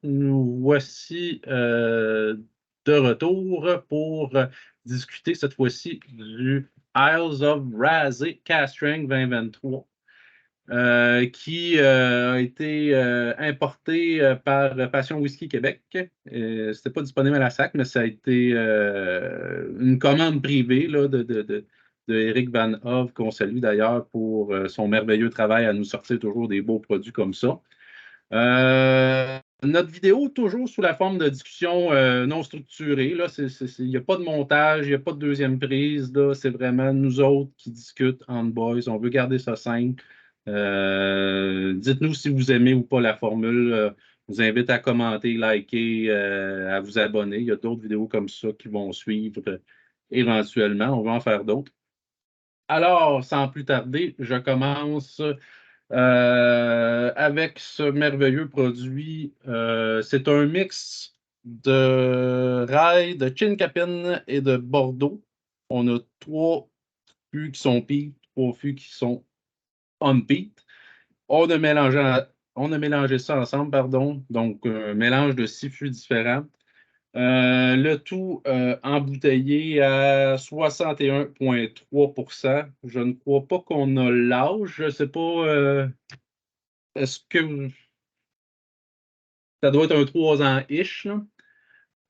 Nous voici de retour pour discuter cette fois-ci du Isles of Razé Castreng 2023 qui a été importé par Passion Whisky Québec. C'était pas disponible à la SAC, mais ça a été une commande privée là, de Eric Van Hove, qu'on salue d'ailleurs pour son merveilleux travail à nous sortir toujours des beaux produits comme ça. Notre vidéo, toujours sous la forme de discussion non structurée. Il n'y a pas de montage, il n'y a pas de deuxième prise. C'est vraiment nous autres qui discutent entre boys. On veut garder ça simple. Dites-nous si vous aimez ou pas la formule. Je vous invite à commenter, liker, à vous abonner. Il y a d'autres vidéos comme ça qui vont suivre éventuellement. On va en faire d'autres. Alors, sans plus tarder, je commence avec ce merveilleux produit. C'est un mix de rail, de Chincapin et de Bordeaux. On a 3 fûts qui sont peat, 3 fûts qui sont on-peat. On a mélangé ça ensemble, pardon. Donc, un mélange de 6 fûts différents. Le tout embouteillé à 61,3 %. Je ne crois pas qu'on a l'âge. Je ne sais pas. Est-ce que ça doit être un 3 ans-ish,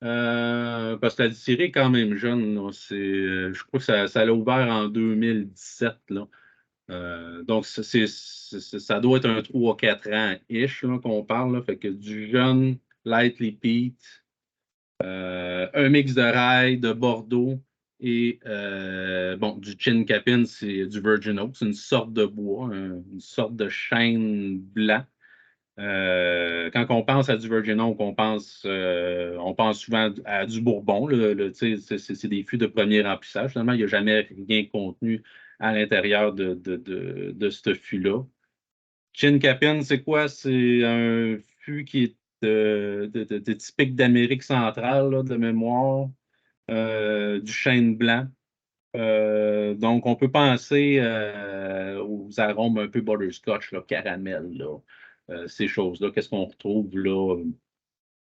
parce que la distillerie est quand même jeune. Là. Je crois que ça l'a ouvert en 2017. Là. Donc, ça doit être un 3-4 ans-ish qu'on parle. Là. Fait que du jeune, lightly peat, un mix de rail, de Bordeaux et du Chincapin, c'est du Virgin Oak. C'est une sorte de bois, une sorte de chêne blanc. Quand on pense à du Virgin Oak, on pense souvent à du Bourbon. C'est des fûts de premier remplissage. Finalement, il n'y a jamais rien contenu à l'intérieur de ce fût-là. Chincapin, c'est quoi? C'est un fût qui est typique d'Amérique centrale, là, de mémoire, du chêne blanc. Donc, on peut penser aux arômes un peu butterscotch, là, caramel, là, ces choses-là. Qu'est-ce qu'on retrouve là?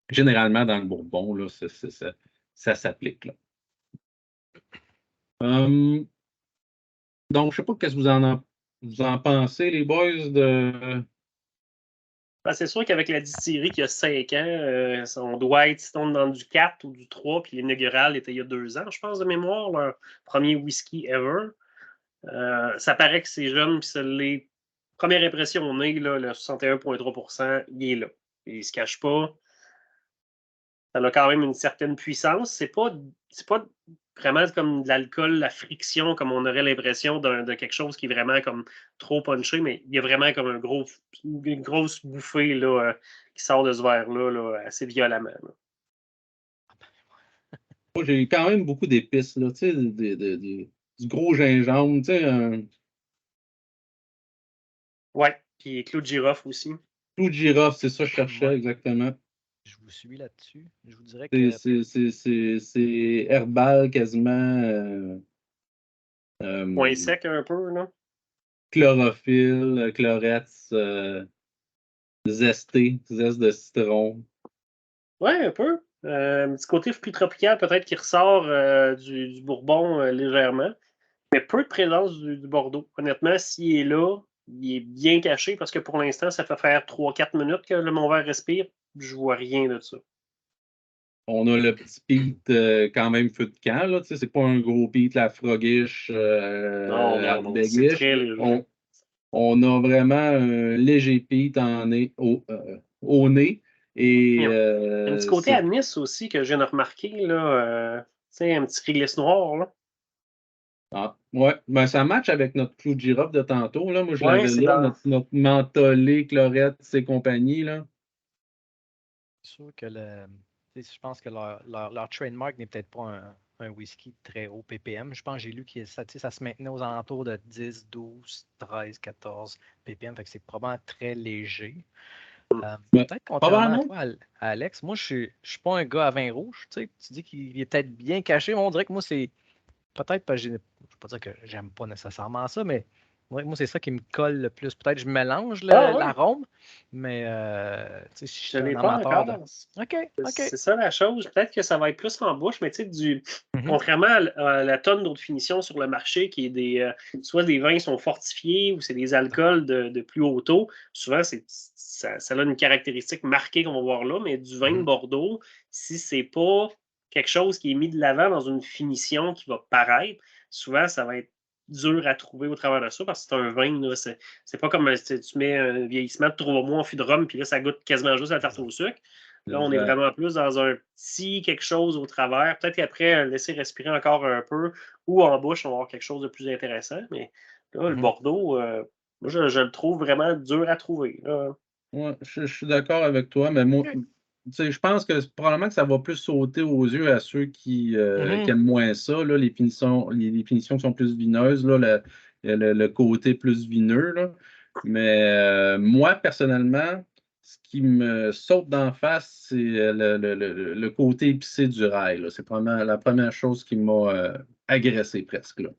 Généralement, dans le Bourbon, là, ça s'applique. Là. Donc, je ne sais pas ce que vous en pensez, les boys, de. Ben, c'est sûr qu'avec la distillerie qui a 5 ans, on doit être sinon dans du 4 ou du 3, puis l'inaugural était il y a 2 ans, je pense, de mémoire, leur premier whisky ever. Ça paraît que c'est jeune, puis les premières impressions, on est là, le 61,3 %, il est là. Il ne se cache pas. Ça a quand même une certaine puissance. C'est pas vraiment comme de l'alcool, la friction, comme on aurait l'impression de quelque chose qui est vraiment comme trop punché, mais il y a vraiment comme une grosse bouffée là, qui sort de ce verre-là là, assez violemment. Là. Moi, j'ai quand même beaucoup d'épices, là, tu sais, du gros gingembre, tu sais, Ouais, puis clou de girofle aussi. clou de girofle, c'est ça que je cherchais exactement. Je vous suis là-dessus. Je vous dirais que. C'est herbal quasiment. Point sec un peu, là. Chlorophylle, chlorette, zesté, zeste de citron. Ouais, un peu. Un petit côté plus tropical, peut-être qui ressort du Bourbon légèrement. Mais peu de présence du Bordeaux. Honnêtement, s'il est là, il est bien caché parce que pour l'instant, ça fait faire 3-4 minutes que mon verre respire. Je vois rien de ça. On a le petit peat quand même feu de camp. Là, c'est pas un gros peat, la frogish, non, c'est très léger. On a vraiment un léger peat au nez. Et, il y a un petit côté anis aussi que je viens de remarquer. Là, un petit réglisse noir. Là. Ah, ouais, ben, ça match avec notre clou de girofle de tantôt. Là. Moi, je l'avais là, notre mentholé, chlorette, ces compagnies. Là. C'est sûr que je pense que leur trademark n'est peut-être pas un whisky de très haut ppm. Je pense que j'ai lu que ça se maintenait aux alentours de 10, 12, 13, 14 ppm. Fait que c'est probablement très léger. Peut-être contrairement à toi, Alex, moi je suis pas un gars à vin rouge. Tu dis qu'il est peut-être bien caché, mais on dirait que moi c'est peut-être parce que je ne vais pas dire que j'aime pas nécessairement ça, mais moi c'est ça qui me colle le plus. Peut-être que je mélange l'arôme, Mais si je Je suis ne l'ai un pas amateur de. encore. OK. C'est ça la chose. Peut-être que ça va être plus en bouche, mais tu sais, contrairement à la tonne d'autres finitions sur le marché, qui est soit des vins sont fortifiés ou c'est des alcools de plus haut taux, souvent ça a une caractéristique marquée qu'on va voir là, mais du vin de Bordeaux, si c'est pas quelque chose qui est mis de l'avant dans une finition qui va paraître, souvent ça va être dur à trouver au travers de ça parce que c'est un vin, là, c'est pas comme tu mets un vieillissement de 3 mois en fût de rhum, puis là, ça goûte quasiment juste la tarte au sucre. Là, on est vraiment plus dans un petit quelque chose au travers. Peut-être qu'après, laisser respirer encore un peu ou en bouche, on va avoir quelque chose de plus intéressant. Mais là, le Bordeaux, moi, je le trouve vraiment dur à trouver. Ouais, je suis d'accord avec toi, mais moi, je pense que probablement que ça va plus sauter aux yeux à ceux qui aiment moins ça, là, les finitions qui sont plus vineuses, là, le côté plus vineux. Là. Mais moi, personnellement, ce qui me saute d'en face, c'est le côté épicé du rail. Là. C'est probablement la première chose qui m'a agressé presque. Là.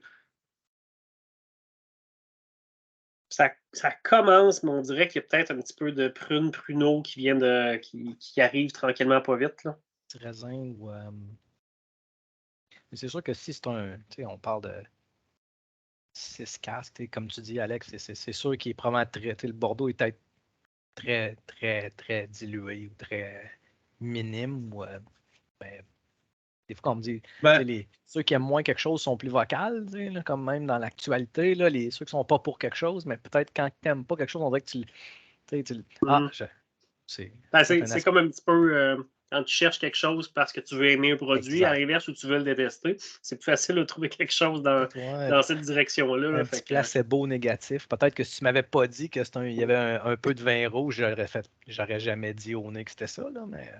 Ça commence, mais on dirait qu'il y a peut-être un petit peu de pruneau qui vient qui arrive tranquillement pas vite. Là. Petit raisin ou. Mais c'est sûr que si c'est un. Tu sais, on parle de 6 casques, comme tu dis, Alex, c'est sûr qu'il est probablement très. Le Bordeaux est peut-être très, très, très dilué ou très minime. Ou, ben, des fois, on me dit, ceux qui aiment moins quelque chose sont plus vocales, là, comme même dans l'actualité. Ceux qui sont pas pour quelque chose, mais peut-être quand tu n'aimes pas quelque chose, on dirait que c'est comme un petit peu quand tu cherches quelque chose parce que tu veux aimer un produit, à l'inverse où tu veux le détester. C'est plus facile de trouver quelque chose dans cette direction-là. Un petit placebo négatif. Peut-être que si tu m'avais pas dit qu'il y avait un peu de vin rouge, j'aurais jamais dit au nez que c'était ça. Là, mais,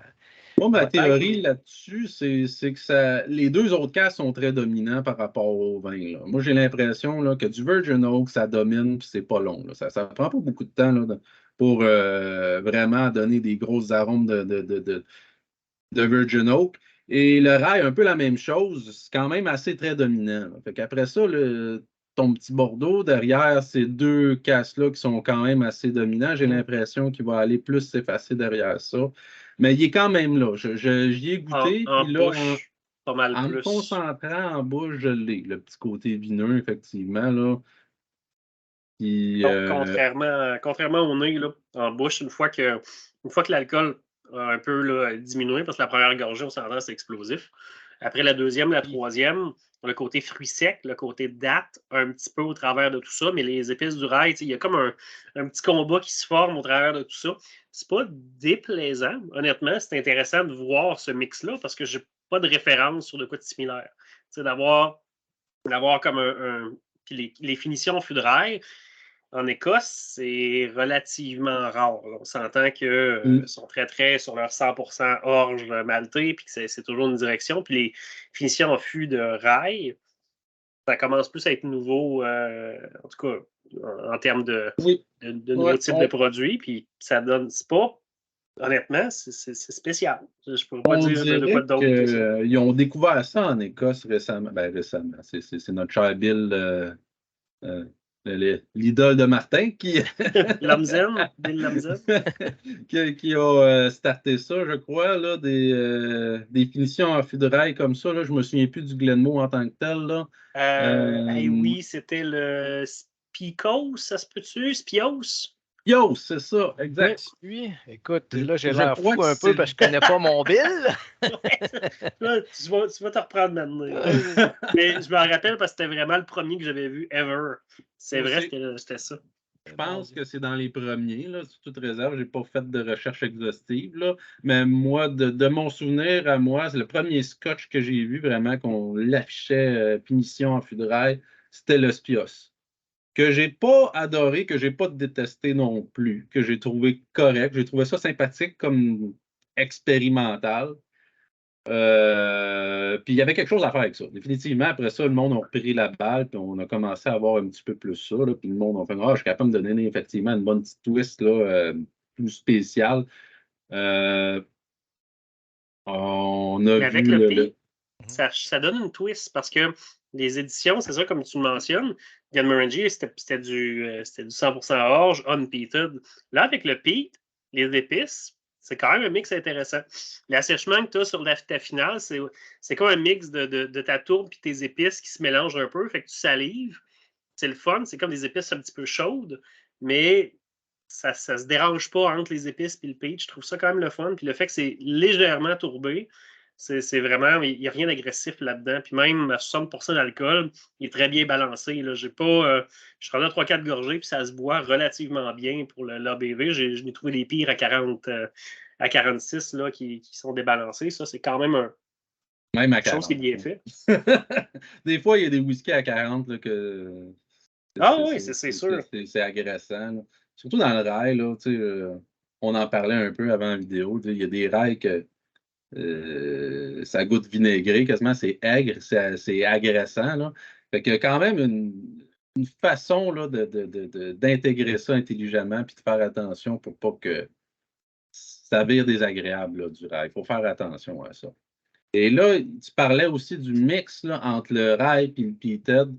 moi, ma théorie là-dessus, c'est que les deux autres cas sont très dominants par rapport au vin. Là. Moi, j'ai l'impression là, que du Virgin Oak, ça domine, puis c'est pas long. Là. Ça prend pas beaucoup de temps là, pour vraiment donner des grosses arômes de Virgin Oak. Et le rail, un peu la même chose, c'est quand même assez très dominant. Là. Fait qu'après ça, ton petit Bordeaux, derrière ces deux casses-là qui sont quand même assez dominants, j'ai l'impression qu'il va aller plus s'effacer derrière ça. Mais il est quand même là. J'y ai goûté. Puis là, pas mal en plus. me concentrant en bouche, je l'ai. Le petit côté vineux, effectivement. Là. Puis, contrairement au nez, là, en bouche, une fois que l'alcool a un peu là, diminué, parce que la première gorgée, on s'entend, c'est explosif. Après la deuxième, la troisième, le côté fruit sec, le côté date, un petit peu au travers de tout ça, mais les épices du rail, il y a comme un petit combat qui se forme au travers de tout ça. C'est pas déplaisant, honnêtement. C'est intéressant de voir ce mix-là parce que j'ai pas de référence sur de quoi de similaire. D'avoir comme puis les finitions en fût de rail, en Écosse, c'est relativement rare. On s'entend qu'ils sont très, très sur leur 100% orge maltais, puis que c'est toujours une direction. Puis les finitions en fût de rail, ça commence plus à être nouveau, en tout cas, en termes de nouveaux types de produits. Puis ça donne, c'est pas, honnêtement, c'est spécial. Je pourrais pas dire de quoi d'autre. Ils ont découvert ça en Écosse récemment. Ben, récemment. C'est notre cher Bill. L'idole de Martin qui, Bill Lamzen. qui a starté ça, je crois, là, des finitions en fût de rail comme ça. Là, je me souviens plus du Glenmore en tant que tel. Là. Oui, c'était le Spicos, ça se peut-tu? Spios? Yo, c'est ça, exact. Oui, écoute, là, j'ai l'air fou un peu parce que je connais pas mon Bill. Là, tu vas te reprendre maintenant. Mais je me rappelle parce que c'était vraiment le premier que j'avais vu ever. C'est vrai, c'était ça. Je pense que c'est dans les premiers, là, sous toute réserve. Je n'ai pas fait de recherche exhaustive. Là, mais moi, de mon souvenir à moi, c'est le premier scotch que j'ai vu vraiment qu'on l'affichait finition en fût de rail, c'était le Spios. Que j'ai pas adoré, que j'ai pas détesté non plus, que j'ai trouvé correct. J'ai trouvé ça sympathique comme expérimental. Puis il y avait quelque chose à faire avec ça. Définitivement, après ça, le monde a repris la balle, puis on a commencé à avoir un petit peu plus ça. Là, puis le monde a fait je suis capable de donner effectivement une bonne petite twist là, plus spéciale. On a avec vu le P, ça donne une twist parce que les éditions, c'est ça, comme tu le mentionnes, Glenmorangie, c'était du 100% orge, unpeated. Là, avec le peat, les épices, c'est quand même un mix intéressant. L'assèchement que tu as sur ta finale, c'est comme un mix de ta tourbe et tes épices qui se mélangent un peu. Fait que tu salives. C'est le fun. C'est comme des épices un petit peu chaudes, mais ça se dérange pas entre les épices et le peach. Je trouve ça quand même le fun. Puis le fait que c'est légèrement tourbé, c'est vraiment, il n'y a rien d'agressif là-dedans. Puis même à 60% d'alcool, il est très bien balancé. Là. Je suis rendu à 3-4 gorgées, puis ça se boit relativement bien pour l'ABV. Je n'ai trouvé des pires à 40, à 46 là, qui sont débalancés. Ça, c'est quand même Même à quelque chose qui est 40. bien fait. Des fois, il y a des whiskies à 40 là, que Ah oui, c'est sûr. c'est agressant. Là. Surtout dans le rail, là, on en parlait un peu avant la vidéo. Il y a des rails que ça goûte vinaigré, quasiment, c'est aigre, c'est agressant. Là. Fait qu'il y a quand même une façon là, d'intégrer ça intelligemment et de faire attention pour pas que ça vire désagréable là, du rail. Il faut faire attention à ça. Et là, tu parlais aussi du mix là, entre le rye et le peated.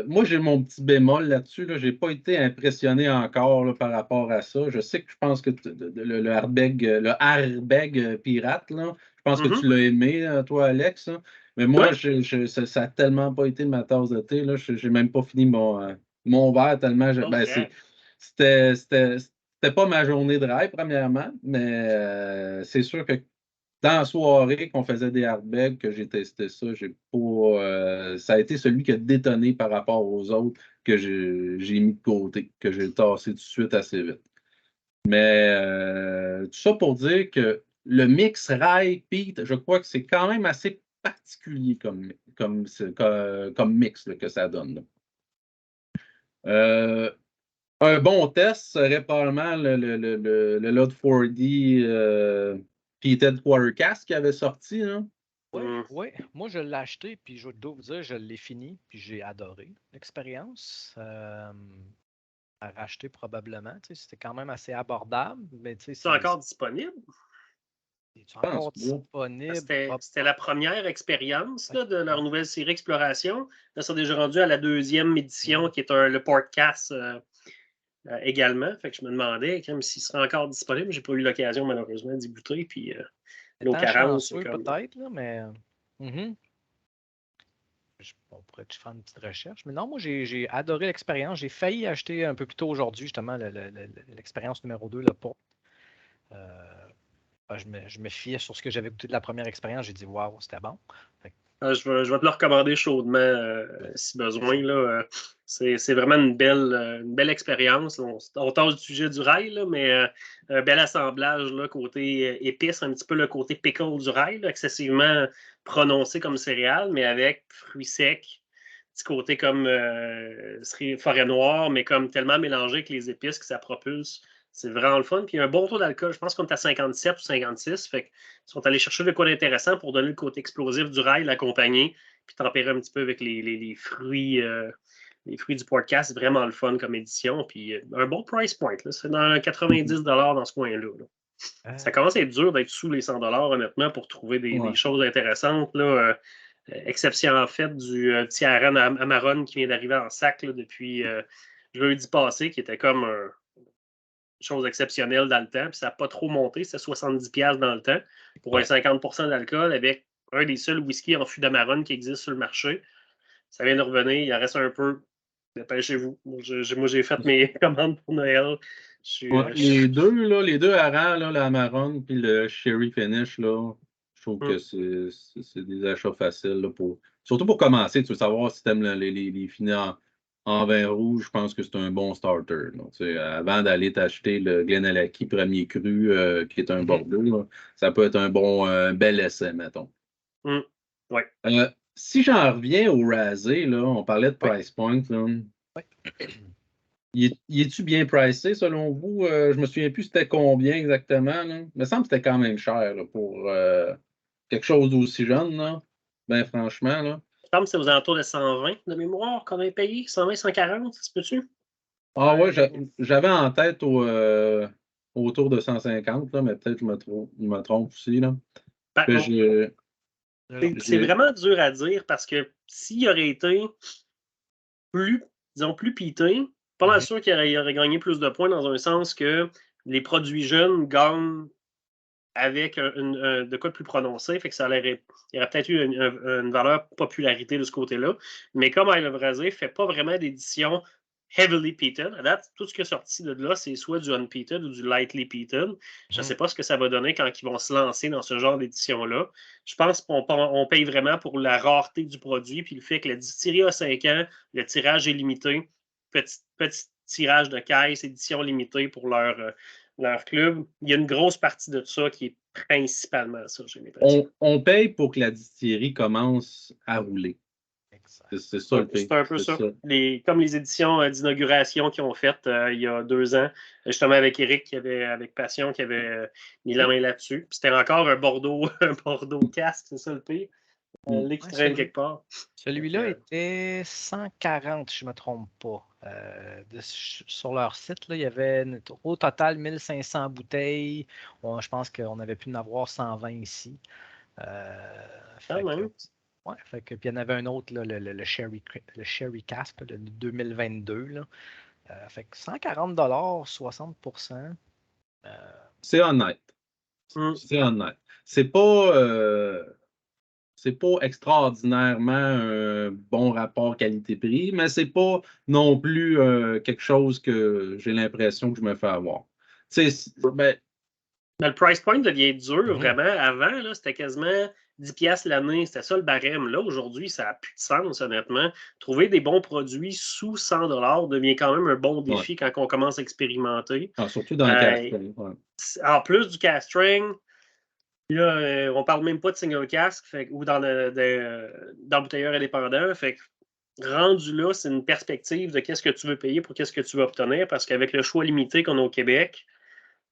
Moi, j'ai mon petit bémol là-dessus. Là. Je n'ai pas été impressionné encore là, par rapport à ça. Je sais que je pense que le Ardbeg pirate, là, je pense que tu l'as aimé, toi, Alex. Là. Mais moi, Ouais. ça n'a tellement pas été ma tasse de thé. Je n'ai même pas fini mon verre tellement. C'était pas ma journée de rêve, premièrement, mais c'est sûr que dans la soirée qu'on faisait des hardbags, que j'ai testé ça, ça a été celui qui a détonné par rapport aux autres que j'ai mis de côté, que j'ai tassé tout de suite assez vite. Mais tout ça pour dire que le mix rye peat, je crois que c'est quand même assez particulier comme mix là, que ça donne. Un bon test serait probablement le Lot 4D Peated Quartercast qui avait sorti. Hein? Oui, moi je l'ai acheté, puis je dois vous dire, je l'ai fini, puis j'ai adoré l'expérience. À racheter probablement, c'était quand même assez abordable, mais C'est encore disponible? C'est encore disponible. C'était la première expérience là, de leur nouvelle série Exploration. Là, ils sont déjà rendus à la deuxième édition, qui est le podcast également. Fait que je me demandais s'il serait encore disponible. J'ai pas eu l'occasion, malheureusement, d'y goûter. Puis l'eau 40, c'est comme... peut-être, là, mais... on pourrait faire une petite recherche. Mais non, moi, j'ai adoré l'expérience. J'ai failli acheter un peu plus tôt aujourd'hui, justement, l'expérience numéro 2, le pot. Je me fiais sur ce que j'avais goûté de la première expérience. J'ai dit, waouh, c'était bon. Je vais te le recommander chaudement si besoin. Là, c'est vraiment une belle expérience. On tâche du sujet du rail, là, mais un bel assemblage là, côté épice, un petit peu le côté pickle du rail, là, excessivement prononcé comme céréales, mais avec fruits secs, petit côté comme forêt noire, mais comme tellement mélangé que les épices que ça propulse. C'est vraiment le fun. Puis il y a un bon taux d'alcool. Je pense qu'on est à 57 ou 56. Fait qu'ils sont allés chercher de quoi d'intéressant pour donner le côté explosif du rail, l'accompagner, puis tempérer un petit peu avec les fruits. Les fruits du podcast, c'est vraiment le fun comme édition. Puis un bon price point. C'est dans 90 dans ce coin-là. Là. Ça commence à être dur d'être sous les 100 honnêtement, pour trouver des choses intéressantes. Là. Exception en fait du petit Aaron Amarone qui vient d'arriver en sac là, depuis jeudi passé, qui était comme chose exceptionnelle dans le temps, puis ça n'a pas trop monté, c'était 70$ dans le temps, pour un 50% d'alcool, avec un des seuls whisky en fût d'Amarone qui existe sur le marché. Ça vient de revenir, il en reste un peu. Dépêchez-vous. Moi, j'ai fait mes commandes pour Noël. Les deux harangues, là, la Amarone puis le Sherry Finish, là, je trouve que c'est des achats faciles. Là, surtout pour commencer, tu veux savoir si tu aimes les finis en vin rouge, je pense que c'est un bon starter. Là, avant d'aller t'acheter le Glenallachie premier cru, qui est un Bordeaux, là, ça peut être un bon bel essai, mettons. Ouais. Si j'en reviens au Rasé, là, on parlait de price point. Là. Y est-tu bien pricé selon vous? Je me souviens plus c'était combien exactement. Là. Il me semble que c'était quand même cher là, pour quelque chose d'aussi jeune. Là. Ben franchement. Là. Je pense que c'est aux alentours de 120 de mémoire qu'on avait payé. 120, 140, ça se peut-tu? Ah ouais, j'avais en tête autour de 150, là, mais peut-être que je me trompe aussi. Là. C'est vraiment dur à dire parce que s'il aurait été plus, disons, plus peaté, pas mal sûr qu'il aurait gagné plus de points dans un sens que les produits jeunes gagnent avec de quoi de plus prononcé, fait que il y aurait peut-être eu une valeur popularité de ce côté-là. Mais comme I Love Razé ne fait pas vraiment d'édition heavily peated, à date, tout ce qui est sorti de là, c'est soit du unpeated ou du lightly peated. Je ne sais pas ce que ça va donner quand ils vont se lancer dans ce genre d'édition-là. Je pense qu'on paye vraiment pour la rareté du produit, puis le fait que la distillerie a 5 ans, le tirage est limité, petit tirage de caisse, édition limitée pour leur club. Il y a une grosse partie de ça qui est principalement ça, j'ai l'impression. On paye pour que la distillerie commence à rouler. C'est ça le C'est un peu ça. Comme les éditions d'inauguration qu'ils ont faites il y a 2 ans, justement avec Eric, avec Passion, qui avait mis la main là-dessus. C'était encore un Bordeaux casque, c'est ça le pire. L'extrême quelque part. Celui-là était 140, si je ne me trompe pas. Sur leur site, là, il y avait au total 1500 bouteilles. Je pense qu'on avait pu en avoir 120 ici. Puis il y en avait un autre, là, le Sherry Cask, le 2022. Là. Fait que 140 $, 60%. C'est honnête. C'est honnête. C'est pas extraordinairement un bon rapport qualité-prix, mais c'est pas non plus quelque chose que j'ai l'impression que je me fais avoir. Le price point devient dur, vraiment. Avant, c'était quasiment 10$ l'année. C'était ça le barème. Là, aujourd'hui, ça n'a plus de sens, honnêtement. Trouver des bons produits sous 100 $ devient quand même un bon défi quand on commence à expérimenter. Surtout dans le castring. En plus du castring, là, on ne parle même pas de single cask ou d'embouteilleur indépendant. Fait que rendu là, c'est une perspective de qu'est-ce que tu veux payer pour qu'est-ce que tu veux obtenir. Parce qu'avec le choix limité qu'on a au Québec,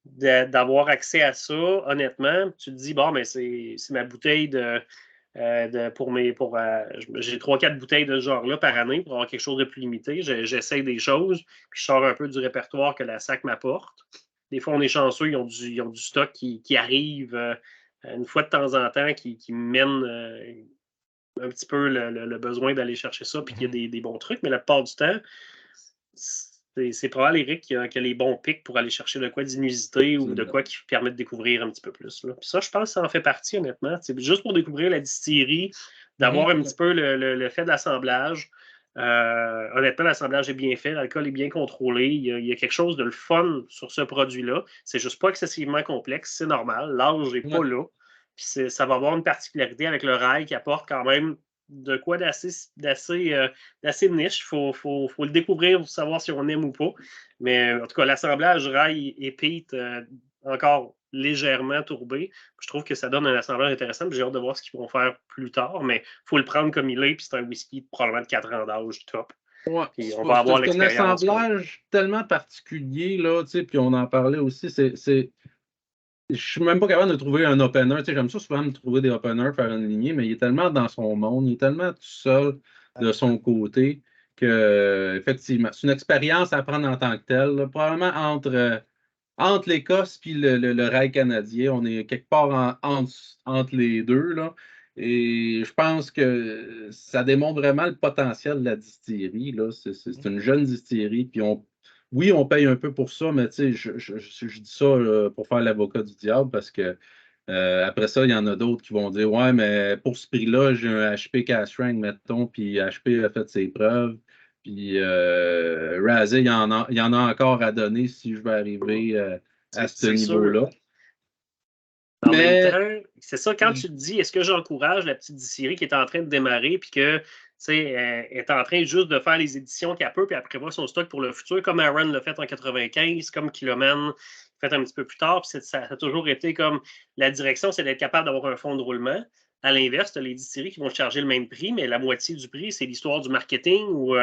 d'avoir accès à ça, honnêtement, tu te dis, bon, mais c'est ma bouteille j'ai 3-4 bouteilles de ce genre-là par année pour avoir quelque chose de plus limité. J'essaie des choses, puis je sors un peu du répertoire que la SAC m'apporte. Des fois, on est chanceux, ils ont du stock qui arrive une fois de temps en temps, qui mène un petit peu le besoin d'aller chercher ça, puis qu'il y a des bons trucs, mais la plupart du temps, c'est probable, Eric, qu'il y a les bons pics pour aller chercher de quoi d'inusité ou de quoi qui permet de découvrir un petit peu plus. Là. Puis ça, je pense que ça en fait partie, honnêtement. C'est juste pour découvrir la distillerie, d'avoir un petit peu le fait de l'assemblage. Honnêtement, l'assemblage est bien fait, l'alcool est bien contrôlé. Il y a quelque chose de le fun sur ce produit-là. C'est juste pas excessivement complexe, c'est normal. L'âge n'est pas là. Puis ça va avoir une particularité avec le rail qui apporte quand même de quoi d'assez niche. Il faut le découvrir pour savoir si on aime ou pas. Mais en tout cas, l'assemblage rail et peat, encore légèrement tourbé. Je trouve que ça donne un assemblage intéressant. J'ai hâte de voir ce qu'ils vont faire plus tard, mais il faut le prendre comme il est. Puis c'est un whisky probablement de 4 ans d'âge top. Puis on va avoir l'expérience. C'est un assemblage tellement particulier, là, puis on en parlait aussi. Je suis même pas capable de trouver un opener. J'aime ça souvent me trouver des openers, faire une lignée, mais il est tellement dans son monde, il est tellement tout seul de son côté que, effectivement, c'est une expérience à prendre en tant que telle. Là. Probablement entre l'Écosse et le rail canadien, on est quelque part entre les deux. Là. Et je pense que ça démontre vraiment le potentiel de la distillerie. Là. C'est une jeune distillerie, puis oui, on paye un peu pour ça, mais je dis ça pour faire l'avocat du diable parce que après ça, il y en a d'autres qui vont dire ouais, mais pour ce prix-là, j'ai un HP Castrang, mettons, puis HP a fait ses preuves. Puis Razé, il y en a encore à donner si je veux arriver à ce niveau-là. En même temps, c'est ça, quand tu te dis est-ce que j'encourage la petite distillerie qui est en train de démarrer puis que est en train juste de faire les éditions qu'elle peut, puis elle prévoit son stock pour le futur, comme Aaron l'a fait en 95, comme Kiloman fait un petit peu plus tard. Puis ça a toujours été comme la direction, c'est d'être capable d'avoir un fonds de roulement. À l'inverse, tu as les distilleries qui vont charger le même prix, mais la moitié du prix, c'est l'histoire du marketing ou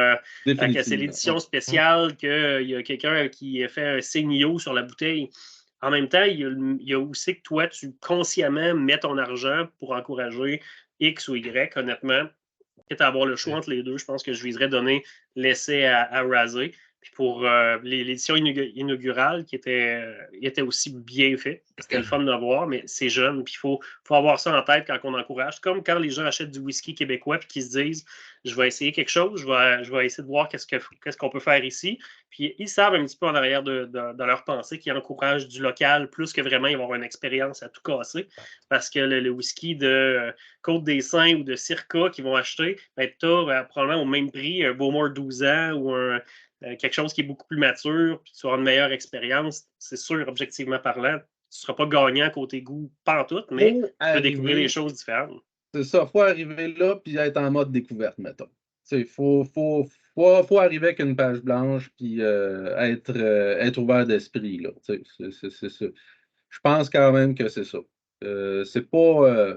c'est l'édition spéciale qu'il y a quelqu'un qui fait un signe sur la bouteille. En même temps, il y a aussi que toi, tu consciemment mets ton argent pour encourager X ou Y, honnêtement. Peut-être avoir le choix entre les deux, je pense que je viserais donner l'essai à Razé. Puis Puis pour l'édition inaugurale, qui était aussi bien fait. C'était le fun de voir, mais c'est jeune. Puis il faut avoir ça en tête quand on encourage. Comme quand les gens achètent du whisky québécois puis qu'ils se disent je vais essayer quelque chose, je vais essayer de voir qu'est-ce qu'on peut faire ici. Puis ils savent un petit peu en arrière de leur pensée qu'ils encouragent du local plus que vraiment ils vont avoir une expérience à tout casser. Parce que le whisky de Côte-des-Saints ou de Circa qu'ils vont acheter, ben, tu as probablement au même prix un Bowmore 12 ans ou quelque chose qui est beaucoup plus mature, puis tu auras une meilleure expérience. C'est sûr, objectivement parlant, tu ne seras pas gagnant côté goût pantoute, mais tu peux découvrir des choses différentes. C'est ça, il faut arriver là puis être en mode découverte, mettons. Il faut arriver avec une page blanche puis être ouvert d'esprit. Là. Je pense quand même que c'est ça. C'est pas.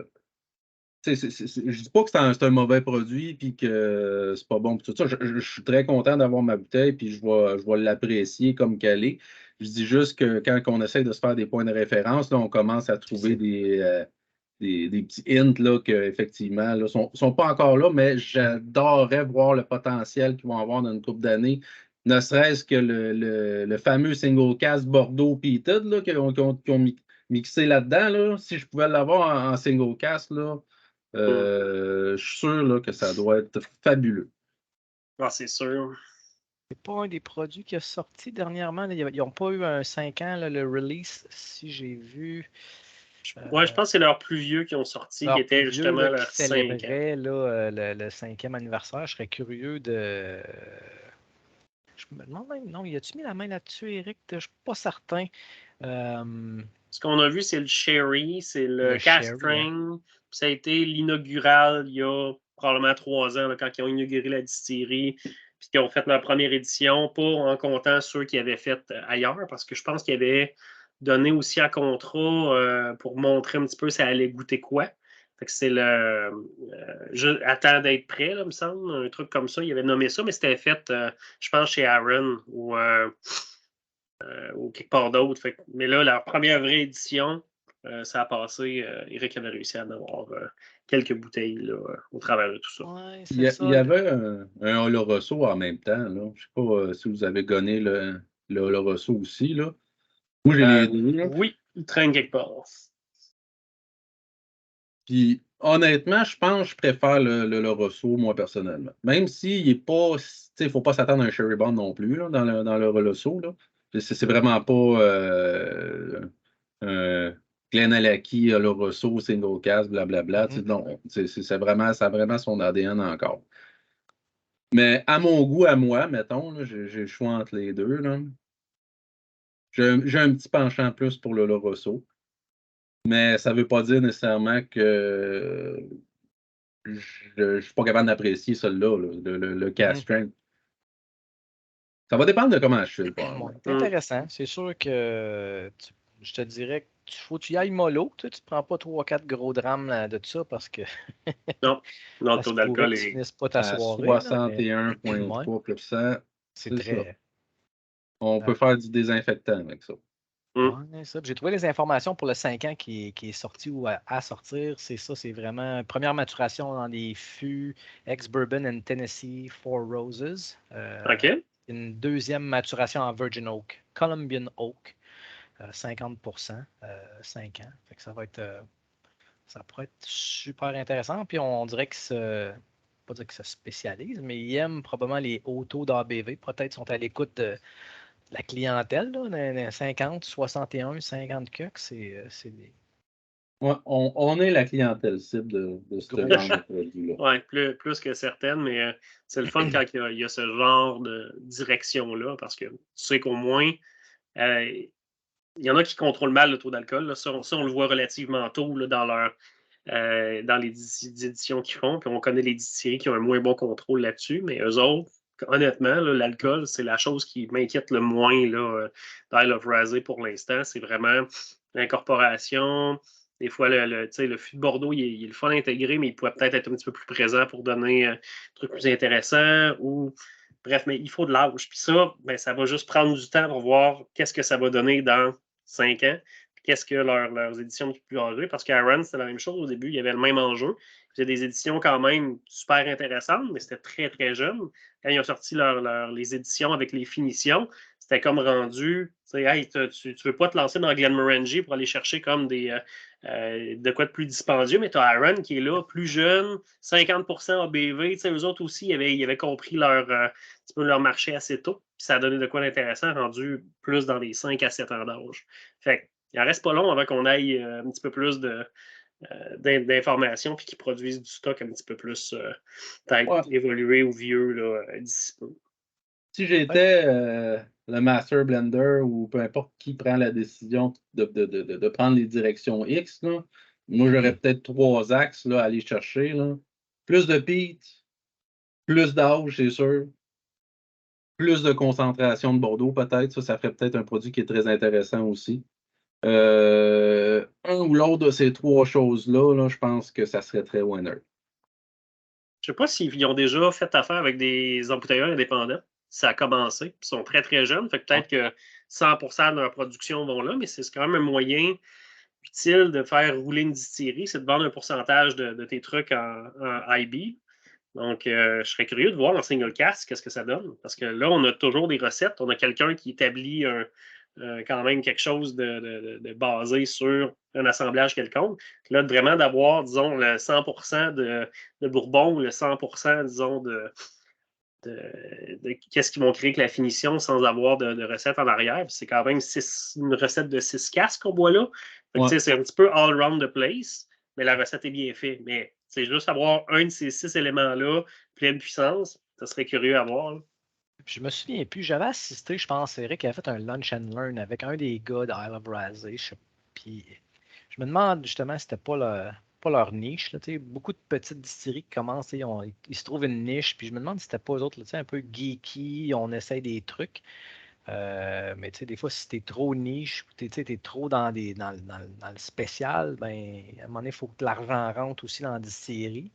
Je dis pas que c'est un mauvais produit puis que c'est pas bon pour tout ça. Je suis très content d'avoir ma bouteille puis je vais l'apprécier comme qu'elle est. Je dis juste que quand on essaie de se faire des points de référence, là, on commence à trouver des petits hints là, qu'effectivement ne sont pas encore là, mais j'adorerais voir le potentiel qu'ils vont avoir dans une couple d'années. Ne serait-ce que le fameux single cast Bordeaux Peated qu'ils ont mixé là-dedans. Là, si je pouvais l'avoir en single cast, là, je suis sûr là, que ça doit être fabuleux. Ah, c'est sûr. C'est pas un des produits qui a sorti dernièrement. Là. Ils n'ont pas eu un 5 ans, là, le release, si j'ai vu. Ouais, je pense que c'est leurs plus vieux qui ont sorti, qui était justement leur 5 ans. Là, le 5e anniversaire. Je serais curieux de. Je me demande même, non, y a-tu mis la main là-dessus, Eric? Je ne suis pas certain. Ce qu'on a vu, c'est le Sherry, c'est le Cask Strength. Ça a été l'inaugural il y a probablement 3 ans, là, quand ils ont inauguré la distillerie, puis qu'ils ont fait leur première édition, pas en comptant ceux qu'ils avaient fait ailleurs, parce que je pense qu'ils avaient donné aussi un contrat pour montrer un petit peu ça allait goûter quoi. Fait que c'est le attends d'être prêt, là, me semble, un truc comme ça. Ils avaient nommé ça, mais c'était fait, je pense, chez Aaron ou quelque part d'autre. Mais là, la première vraie édition, ça a passé. Eric avait réussi à en avoir quelques bouteilles là, au travers de tout ça. Ouais, Il y avait un Oloroso en même temps. Là. Je ne sais pas si vous avez gonné le Oloroso aussi. Là. Moi, j'ai les deux. Là. Oui, il traîne quelque part. Puis, honnêtement, je pense que je préfère le Oloroso, moi, personnellement. Même s'il n'est pas. Il ne faut pas s'attendre à un Sherry Bomb non plus là, dans le Oloroso. Là. C'est vraiment pas Glenallachie, Oloroso, Single Cast, blablabla. Non, ça a vraiment son ADN encore. Mais à mon goût, à moi, mettons, j'ai le choix entre les deux. Là. J'ai un petit penchant plus pour le Oloroso. Mais ça ne veut pas dire nécessairement que je ne suis pas capable d'apprécier celui-là, le Cask Strength. Ça va dépendre de comment je suis. C'est intéressant. C'est sûr que je te dirais qu'il faut que tu y ailles mollo. Tu ne te prends pas 3-4 gros drames de ça parce que. Non, le taux d'alcool est. Tu finisses pas ta soirée. 61,3%. C'est très. Ça. On peut faire du désinfectant avec ça. Ouais, ça. J'ai trouvé les informations pour le 5 ans qui est sorti ou à sortir. C'est ça, c'est vraiment première maturation dans les fûts ex-Bourbon and Tennessee Four Roses. OK. Une deuxième maturation en Virgin Oak, Colombian Oak, 50%, 5 ans. Fait que ça pourrait être super intéressant. Puis on dirait que pas dire que ça spécialise, mais ils aiment probablement les hauts taux d'ABV. Peut-être sont à l'écoute de la clientèle, là, 50, 61, 50 cucks, c'est des. Ouais, on est la clientèle cible de ce genre de produit-là. Oui, plus que certaines, mais c'est le fun quand il y a ce genre de direction-là, parce que tu sais qu'au moins, il y en a qui contrôlent mal le taux d'alcool. Ça, on le voit relativement tôt là, dans les éditions qu'ils font. Puis on connaît les distilleries qui ont un moins bon contrôle là-dessus, mais eux autres, honnêtement, là, l'alcool, c'est la chose qui m'inquiète le moins là, dans Isle of Razé pour l'instant. C'est vraiment l'incorporation. Des fois, le fût de Bordeaux, il est le fun à intégrer, mais il pourrait peut-être être un petit peu plus présent pour donner un truc plus intéressant. Bref, mais il faut de l'âge. Puis ça, ben, ça va juste prendre du temps pour voir qu'est-ce que ça va donner dans 5 ans. qu'est-ce que leurs éditions les plus âgées. Parce qu'Aaron, c'était la même chose au début, il y avait le même enjeu. C'était des éditions quand même super intéressantes, mais c'était très, très jeune. Quand ils ont sorti les éditions avec les finitions, c'était comme rendu, hey, tu veux pas te lancer dans Glenmorangie pour aller chercher comme de quoi de plus dispendieux, mais tu as Aaron qui est là, plus jeune, 50% ABV. Eux autres aussi, ils avaient compris petit peu leur marché assez tôt. Puis ça a donné de quoi d'intéressant, rendu plus dans les 5 à 7 ans d'âge. Fait il en reste pas long avant qu'on aille un petit peu plus d'informations puis qu'ils produisent du stock un petit peu plus peut-être évolué ou vieux d'ici peu. Si j'étais le Master Blender ou peu importe qui prend la décision de prendre les directions X, là, moi j'aurais peut-être 3 axes là, à aller chercher. Là. Plus de peat, plus d'âge, c'est sûr. Plus de concentration de Bordeaux, peut-être. Ça ferait peut-être un produit qui est très intéressant aussi. Un ou l'autre de ces 3 choses-là, là, je pense que ça serait très winner. Je ne sais pas s'ils ont déjà fait affaire avec des embouteilleurs indépendants. Ça a commencé. Ils sont très, très jeunes. Fait que peut-être que 100% de leur production vont là, mais c'est quand même un moyen utile de faire rouler une distillerie, c'est de vendre un pourcentage de tes trucs en IB. Donc, je serais curieux de voir en single cast qu'est-ce que ça donne. Parce que là, on a toujours des recettes. On a quelqu'un qui établit quand même quelque chose de basé sur un assemblage quelconque. Là, vraiment d'avoir, disons, le 100% de Bourbon ou le 100%, disons, qu'est-ce qu'ils vont créer avec la finition sans avoir de recette en arrière. C'est quand même une recette de 6 casques qu'on boit là. C'est un petit peu all around the place, mais la recette est bien faite. Mais c'est juste avoir un de ces 6 éléments-là, pleine puissance, ça serait curieux à voir. Là. Je me souviens plus, j'avais assisté, je pense, Eric avait fait un lunch and learn avec un des gars d'Isle of Razé. Puis je me demande justement si c'était pas leur niche. Là, beaucoup de petites distilleries qui commencent, ils se trouvent une niche, puis je me demande si c'était pas eux autres là, un peu geeky, on essaye des trucs. Mais des fois, si t'es trop niche, t'es trop dans le spécial, ben, à un moment donné, il faut que l'argent rentre aussi dans la distillerie.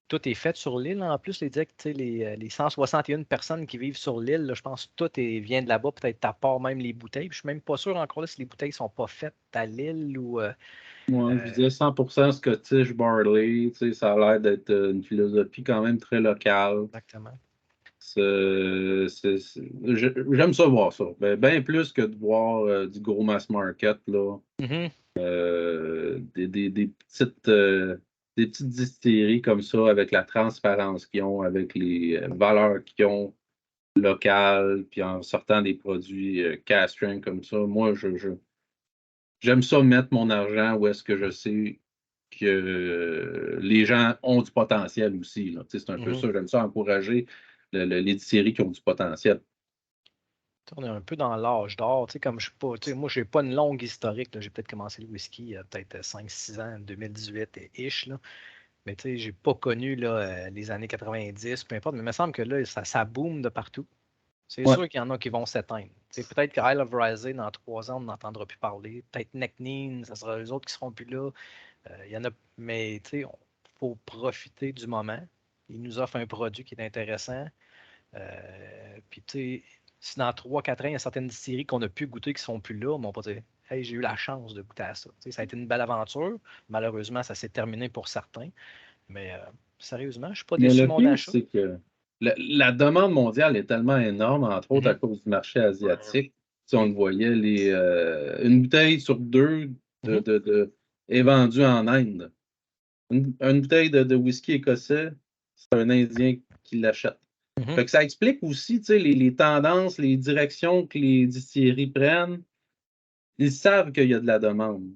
Tout est fait sur l'île. En plus, les 161 personnes qui vivent sur l'île, je pense que tout vient de là-bas, peut-être à part même les bouteilles. Je ne suis même pas sûr encore là, si les bouteilles ne sont pas faites à l'île ou. Moi, je disais 100% Scottish Barley. Ça a l'air d'être une philosophie quand même très locale. Exactement. J'aime ça voir ça. Bien plus que de voir du gros mass market. Là. Mm-hmm. Des petites distilleries comme ça, avec la transparence qu'ils ont, avec les valeurs qu'ils ont locales, puis en sortant des produits cast strength comme ça. Moi, j'aime ça mettre mon argent où est-ce que je sais que les gens ont du potentiel aussi. Là. C'est un peu ça. J'aime ça encourager les distilleries qui ont du potentiel. On est un peu dans l'âge d'or. Comme je suis pas, moi, je n'ai pas une longue historique. J'ai peut-être commencé le whisky il y a peut-être 5-6 ans, 2018-ish. Mais je n'ai pas connu là, les années 90, peu importe. Mais il me semble que là, ça boom de partout. C'est sûr qu'il y en a qui vont s'éteindre. Peut-être que Isle of Razé, dans 3 ans, on n'entendra plus parler. Peut-être Neckneen, ça sera les autres qui seront plus là. Il y en a, mais il faut profiter du moment. Il nous offre un produit qui est intéressant. Puis, si dans 3-4 ans, il y a certaines distilleries qu'on a pu goûter qui ne sont plus là, on va pas dire hey, j'ai eu la chance de goûter à ça. Ça a été une belle aventure. Malheureusement, ça s'est terminé pour certains. Mais sérieusement, je ne suis pas déçu de mon achat. C'est que la demande mondiale est tellement énorme, entre autres à cause du marché asiatique. Si on le voyait, une bouteille sur 2 est vendue en Inde. Une bouteille de whisky écossais, c'est un Indien qui l'achète. Fait que ça explique aussi les tendances, les directions que les distilleries prennent. Ils savent qu'il y a de la demande.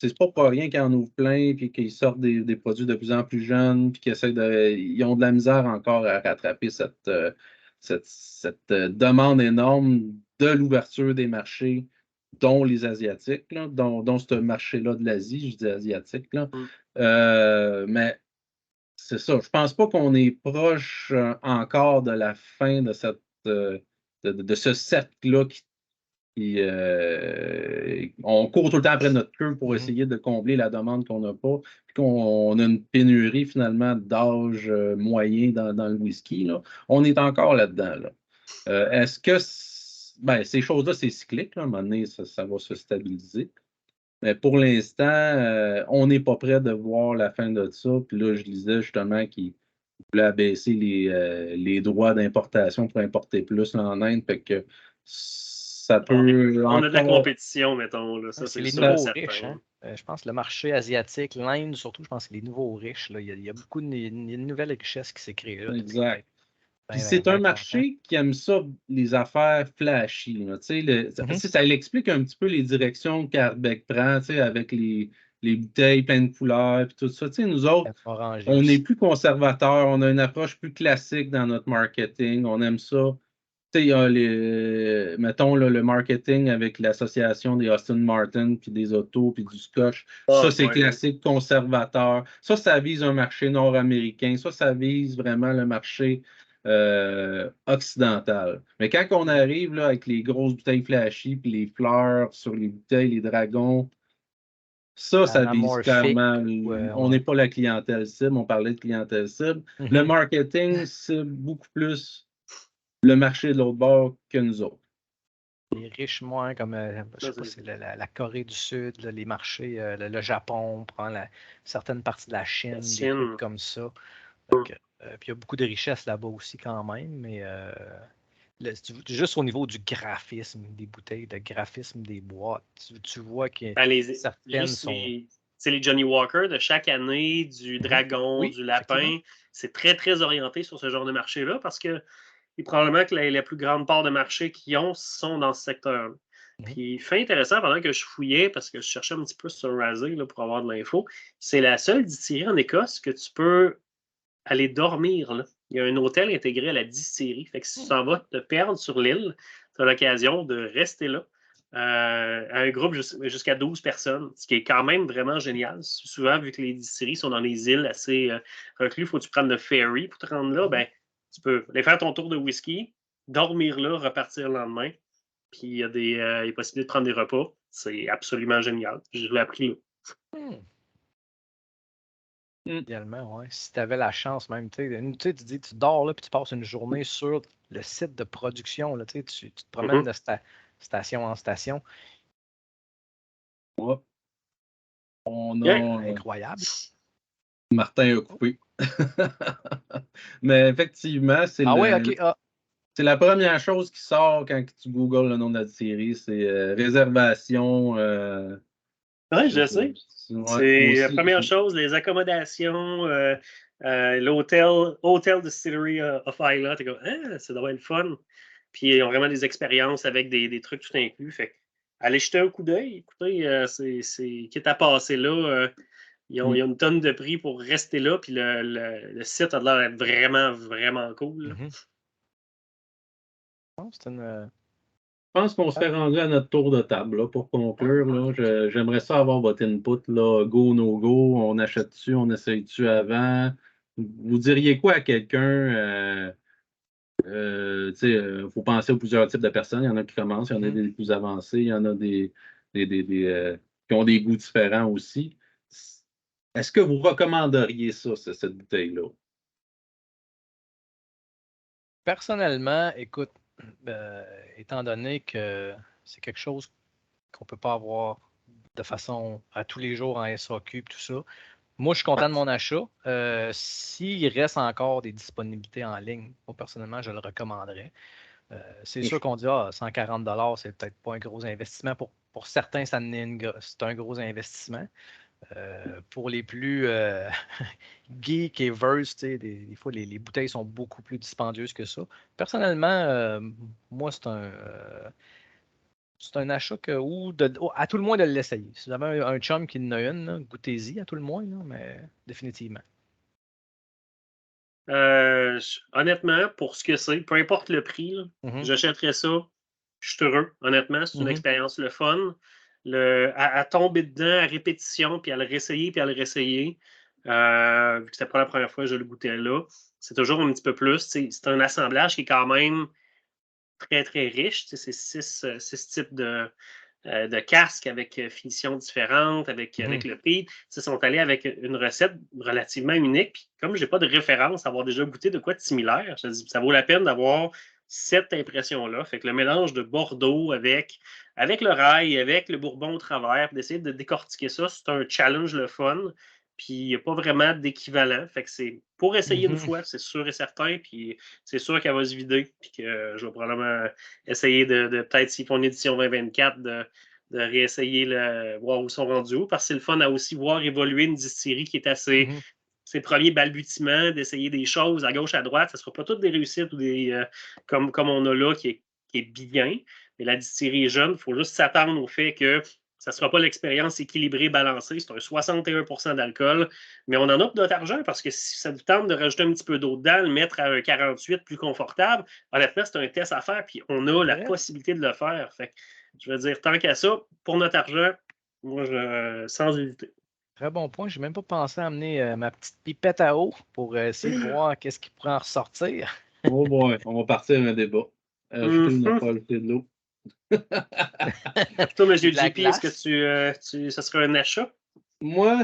C'est pas pour rien qu'ils en ouvrent plein, puis qu'ils sortent des produits de plus en plus jeunes, puis ils ont de la misère encore à rattraper cette demande énorme de l'ouverture des marchés, dont les Asiatiques, là, dont ce marché-là de l'Asie, je dis asiatique. Là. Mais c'est ça. Je pense pas qu'on est proche encore de la fin de ce cercle-là on court tout le temps après notre queue pour essayer de combler la demande qu'on n'a pas, puis qu'on a une pénurie finalement d'âge moyen dans le whisky. Là. On est encore là-dedans. Là. Est-ce que ces choses-là, c'est cyclique. Là. À un moment donné, ça va se stabiliser. Mais pour l'instant, on n'est pas prêt de voir la fin de ça. Puis là, je disais justement qu'ils voulaient abaisser les droits d'importation pour importer plus en Inde. Fait que ça peut On a de la encore. compétition, mettons. Là. Ça, C'est c'est les sûr et nouveaux riches. certain. Hein? Je pense que le marché asiatique, l'Inde surtout, je pense que c'est les nouveaux riches. Là. Il y a beaucoup de une nouvelle richesse qui s'est créée là, depuis Exact. Puis 20, c'est 20, un 30 ans. marché qui aime ça, les affaires flashy. Là. Tu sais, ça l'explique un petit peu les directions qu'Arbec prend, tu sais, avec les bouteilles pleines de couleurs et tout ça. Tu sais, nous autres, Orangé on est aussi. plus conservateurs, on a une approche plus classique dans notre marketing, on aime ça. Tu sais, il y a mettons là, le marketing avec l'association des Aston Martin, puis des autos, puis du scotch. Ça, c'est classique, conservateur. Ça vise un marché nord-américain. Ça vise vraiment le marché occidental. Mais quand on arrive là, avec les grosses bouteilles flashy, puis les fleurs sur les bouteilles, les dragons, ça vise Anamorphique, clairement. On n'est ouais. pas la clientèle cible, on parlait de clientèle cible. Le marketing, c'est beaucoup plus le marché de l'autre bord que nous autres. Les riches moins, comme je sais pas, c'est la Corée du Sud, là, les marchés, le Japon, on prend certaines parties de la Chine, des trucs comme ça. Donc, puis il y a beaucoup de richesses là-bas aussi quand même, mais juste au niveau du graphisme, des bouteilles, de graphisme des boîtes, tu vois que certaines sont. C'est les Johnny Walker de chaque année, du dragon, Oui, du lapin. C'est très, très orienté sur ce genre de marché-là parce que probablement que la plus grande part de marché qu'ils ont sont dans ce secteur. Puis, fait intéressant, pendant que je fouillais, parce que je cherchais un petit peu sur Razzie pour avoir de l'info, c'est la seule distillerie en Écosse que tu peux aller dormir. Là. Il y a un hôtel intégré à la distillerie. Fait que si tu t'en vas te perdre sur l'île, tu as l'occasion de rester là. Un groupe jusqu'à 12 personnes, ce qui est quand même vraiment génial. Souvent, vu que les distilleries sont dans les îles assez reclus, il faut que tu prennes le ferry pour te rendre là. Ben, tu peux aller faire ton tour de whisky, dormir là, repartir le lendemain. Puis il y a des possibilités de prendre des repas. C'est absolument génial. Je l'ai appris là. Idéalement, ouais. Si tu avais la chance même, tu dis, tu dors là, puis tu passes une journée sur le site de production, là, tu te promènes de station en station. Ouais. On a incroyable. Martin a coupé. Mais effectivement, c'est c'est la première chose qui sort quand tu googles le nom de la série, c'est réservation. Oui, je sais. C'est la première chose, les accommodations, l'hôtel Distillery of Islay. T'es comme, ça doit être le fun. Puis ils ont vraiment des expériences avec des trucs tout inclus. Fait allez jeter un coup d'œil. Écoutez, c'est quitte à passer là. Il y a une tonne de prix pour rester là. Puis le site a l'air d'être vraiment, vraiment cool. C'est une. Je pense qu'on serait rendu à notre tour de table là, pour conclure. Là. J'aimerais ça avoir votre input. Là. Go, no go, on achète-tu, on essaye-tu avant. Vous diriez quoi à quelqu'un? Il faut penser aux plusieurs types de personnes. Il y en a qui commencent, il y en a des plus avancés, il y en a des qui ont des goûts différents aussi. Est-ce que vous recommanderiez ça, cette bouteille-là? Personnellement, écoute, étant donné que c'est quelque chose qu'on ne peut pas avoir de façon à tous les jours en SAQ et tout ça, moi, je suis content de mon achat. S'il reste encore des disponibilités en ligne, moi, personnellement, je le recommanderais. C'est sûr qu'on dit 140 $, c'est peut-être pas un gros investissement. Pour certains, c'est un gros investissement. Pour les plus geeks et verse, des fois, les bouteilles sont beaucoup plus dispendieuses que ça. Personnellement, moi, c'est un achat à tout le moins de l'essayer. Si vous avez un chum qui en a une, goûtez-y à tout le moins, là, mais définitivement. Honnêtement, pour ce que c'est, peu importe le prix, j'achèterais ça. Je suis heureux, honnêtement. C'est une expérience le fun. À tomber dedans à répétition, puis à le réessayer, puis à le réessayer. Vu que c'était pas la première fois que je le goûtais là, c'est toujours un petit peu plus. C'est un assemblage qui est quand même très, très riche. C'est 6 types de casques avec finition différente, avec le prix. Ils sont allés avec une recette relativement unique. Puis, comme je n'ai pas de référence à avoir déjà goûté de quoi de similaire, je dis, ça vaut la peine d'avoir cette impression-là. Fait que le mélange de Bordeaux avec le rail, avec le bourbon au travers, d'essayer de décortiquer ça, c'est un challenge le fun. Puis il n'y a pas vraiment d'équivalent. Fait que c'est pour essayer une fois, c'est sûr et certain. Puis c'est sûr qu'elle va se vider. Puis que je vais probablement essayer de peut-être, s'ils font une édition 2024, de réessayer, voir où ils sont rendus où. Parce que c'est le fun à aussi voir évoluer une distillerie qui est assez. Ses premiers balbutiements, d'essayer des choses à gauche, à droite. Ça ne sera pas toutes des réussites ou des comme on a là, qui est bien. Mais la distillerie est jeune. Il faut juste s'attendre au fait que ça ne sera pas l'expérience équilibrée, balancée. C'est un 61% d'alcool. Mais on en a pour notre argent parce que si ça vous tente de rajouter un petit peu d'eau dedans, le mettre à un 48 plus confortable, honnêtement, c'est un test à faire. Puis on a la possibilité de le faire. Fait que, je veux dire, tant qu'à ça, pour notre argent, moi, sans hésiter. Très bon point. Je n'ai même pas pensé à amener ma petite pipette à eau pour essayer de voir qu'est-ce qui pourrait en ressortir. Oh boy, on va partir un débat. Ajouter ou ne pas ajouter de l'eau. Toi, M. JP, est-ce que ça serait un achat? Moi,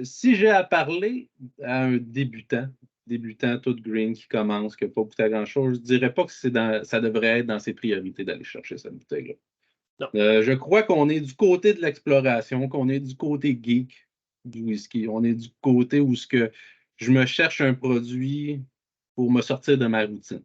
si j'ai à parler à un débutant tout green qui commence, qui n'a pas goûté à grand-chose, je ne dirais pas que ça devrait être dans ses priorités d'aller chercher cette bouteille-là. Je crois qu'on est du côté de l'exploration, qu'on est du côté geek du whisky. On est du côté où je me cherche un produit pour me sortir de ma routine.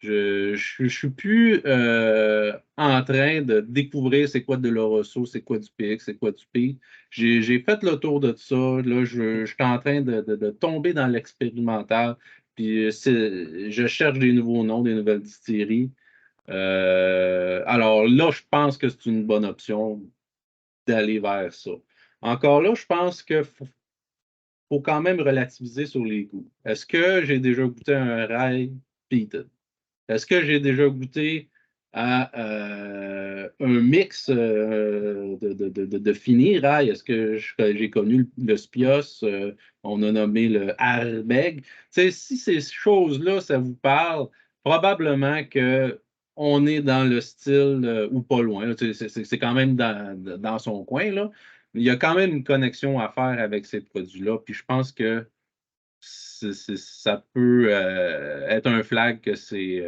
Je suis plus en train de découvrir c'est quoi de l'Orosso, c'est quoi du PX, c'est quoi du P. J'ai fait le tour de ça. Là, je suis en train de tomber dans l'expérimental. Puis je cherche des nouveaux noms, des nouvelles distilleries. Alors là, je pense que c'est une bonne option d'aller vers ça. Encore là, je pense qu'il faut quand même relativiser sur les goûts. Est-ce que j'ai déjà goûté un rye peated? Est-ce que j'ai déjà goûté à un mix de fini rye? Est-ce que j'ai connu le Spios? On a nommé le Ardbeg. Si ces choses-là, ça vous parle, probablement que on est dans le style ou pas loin. C'est quand même dans son coin, là. Il y a quand même une connexion à faire avec ces produits-là. Puis je pense que ça peut être un flag que c'est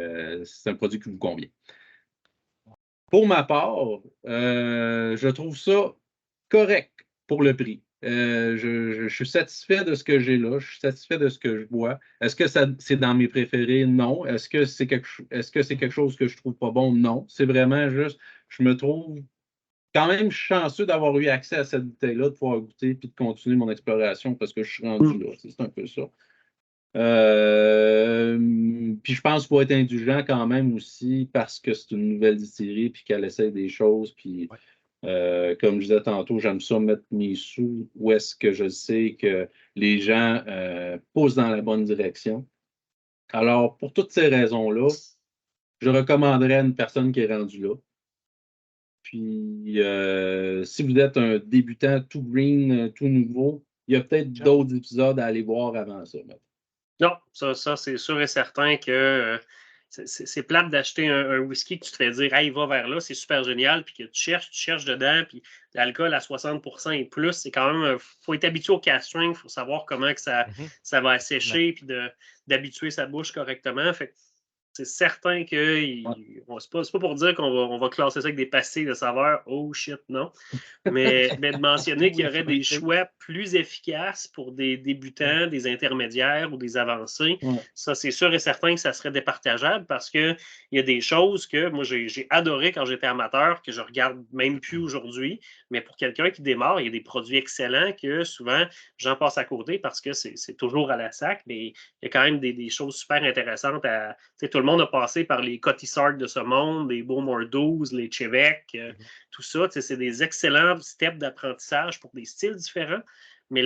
un produit qui vous convient. Pour ma part, je trouve ça correct pour le prix. Je suis satisfait de ce que j'ai là. Je suis satisfait de ce que je bois. Est-ce que c'est dans mes préférés? Non. Est-ce que c'est quelque chose que je trouve pas bon? Non. C'est vraiment juste, je me trouve quand même chanceux d'avoir eu accès à cette bouteille-là, de pouvoir goûter puis de continuer mon exploration parce que je suis rendu là. C'est un peu ça. Puis je pense qu'il faut être indulgent quand même aussi parce que c'est une nouvelle distillerie puis qu'elle essaie des choses. Puis comme je disais tantôt, j'aime ça mettre mes sous où est-ce que je sais que les gens poussent dans la bonne direction. Alors, pour toutes ces raisons-là, je recommanderais à une personne qui est rendue là. Puis, si vous êtes un débutant tout green, tout nouveau, il y a peut-être d'autres épisodes à aller voir avant ça. Non, ça c'est sûr et certain que c'est plate d'acheter un whisky que tu te fais dire hey, va vers là, c'est super génial, puis que tu cherches dedans, puis l'alcool à 60% et plus, c'est quand même, faut être habitué au castring, il faut savoir comment que ça va assécher, puis d'habituer sa bouche correctement. Fait que c'est certain que c'est pas pour dire qu'on va classer ça avec des pastilles de saveur. Oh shit, non. Mais de mentionner qu'il y aurait des choix plus efficaces pour des débutants, des intermédiaires ou des avancés, ça, c'est sûr et certain que ça serait départageable parce qu'il y a des choses que moi, j'ai adoré quand j'étais amateur, que je regarde même plus aujourd'hui. Mais pour quelqu'un qui démarre, il y a des produits excellents que souvent, j'en passe à côté parce que c'est toujours à la sac, mais il y a quand même des choses super intéressantes à. Tout le monde a passé par les Cotissart de ce monde, les Beaumont 12, les Chevec, tout ça. C'est des excellents steps d'apprentissage pour des styles différents. Mais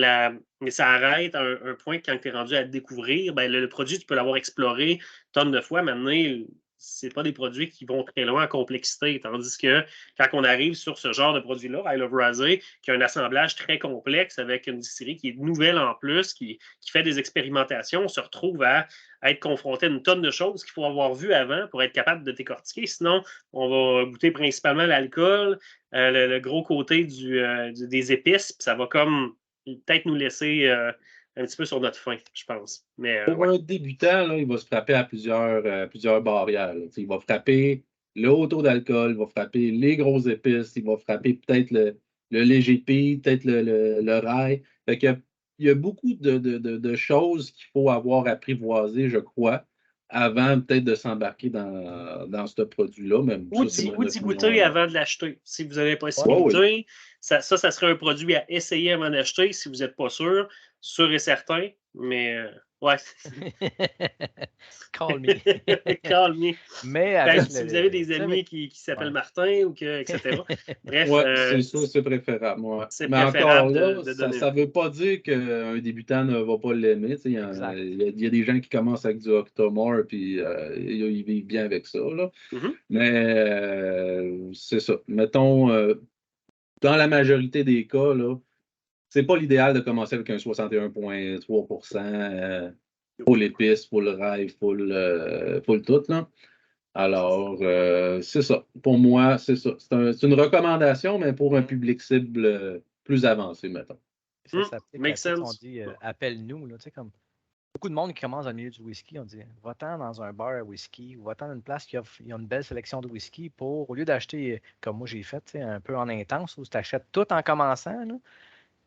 ça arrête à un point que quand tu es rendu à découvrir, ben, le produit, tu peux l'avoir exploré tonnes de fois. Maintenant, c'est pas des produits qui vont très loin en complexité. Tandis que quand on arrive sur ce genre de produit-là, I Love Rosé, qui a un assemblage très complexe avec une distillerie qui est nouvelle en plus, qui fait des expérimentations, on se retrouve à être confronté à une tonne de choses qu'il faut avoir vues avant pour être capable de décortiquer. Sinon, on va goûter principalement l'alcool, le gros côté des épices, puis ça va comme peut-être nous laisser un petit peu sur notre fin, je pense. Mais Pour ouais. un débutant, là, il va se frapper à plusieurs barrières. Là. Il va frapper le haut taux d'alcool, il va frapper les grosses épices, il va frapper peut-être le léger P, peut-être le rail. Fait que, il y a beaucoup de choses qu'il faut avoir apprivoisées, je crois, avant peut-être de s'embarquer dans ce produit-là. Même Ou ça, c'est d'y mon ou d'y opinion. goûter avant de l'acheter. Si vous avez la Ouais, oui. possibilité, ça serait un produit à essayer avant d'acheter si vous n'êtes pas sûr et certain. Mais ouais. Call me. Call me. Mais Ben, avec si vous avez des tu sais, amis qui s'appellent ouais. Martin ou etc. Bref, Ouais, c'est sûr, c'est préférable. Ouais. c'est Mais encore préférable là, de ça donner ne veut pas dire qu'un débutant ne va pas l'aimer. Tu sais, Exact. il y a des gens qui commencent avec du Octomore puis ils vivent bien avec ça. Là. Mhm. Mais c'est ça. Mettons, dans la majorité des cas, là, c'est pas l'idéal de commencer avec un 61,3%, full épice, full rye, full tout. Là. Alors, c'est ça. Pour moi, c'est ça. C'est une recommandation, mais pour un public cible plus avancé, mettons. Ça s'applique à, Makes tu sais, qu'on sense. dit appelle-nous, là, tu sais, comme beaucoup de monde qui commence dans le milieu du whisky, on dit va-t'en dans un bar à whisky ou va-t'en dans une place qui offre il y a une belle sélection de whisky pour, au lieu d'acheter, comme moi j'ai fait, tu sais, un peu en intense, où tu achètes tout en commençant, là,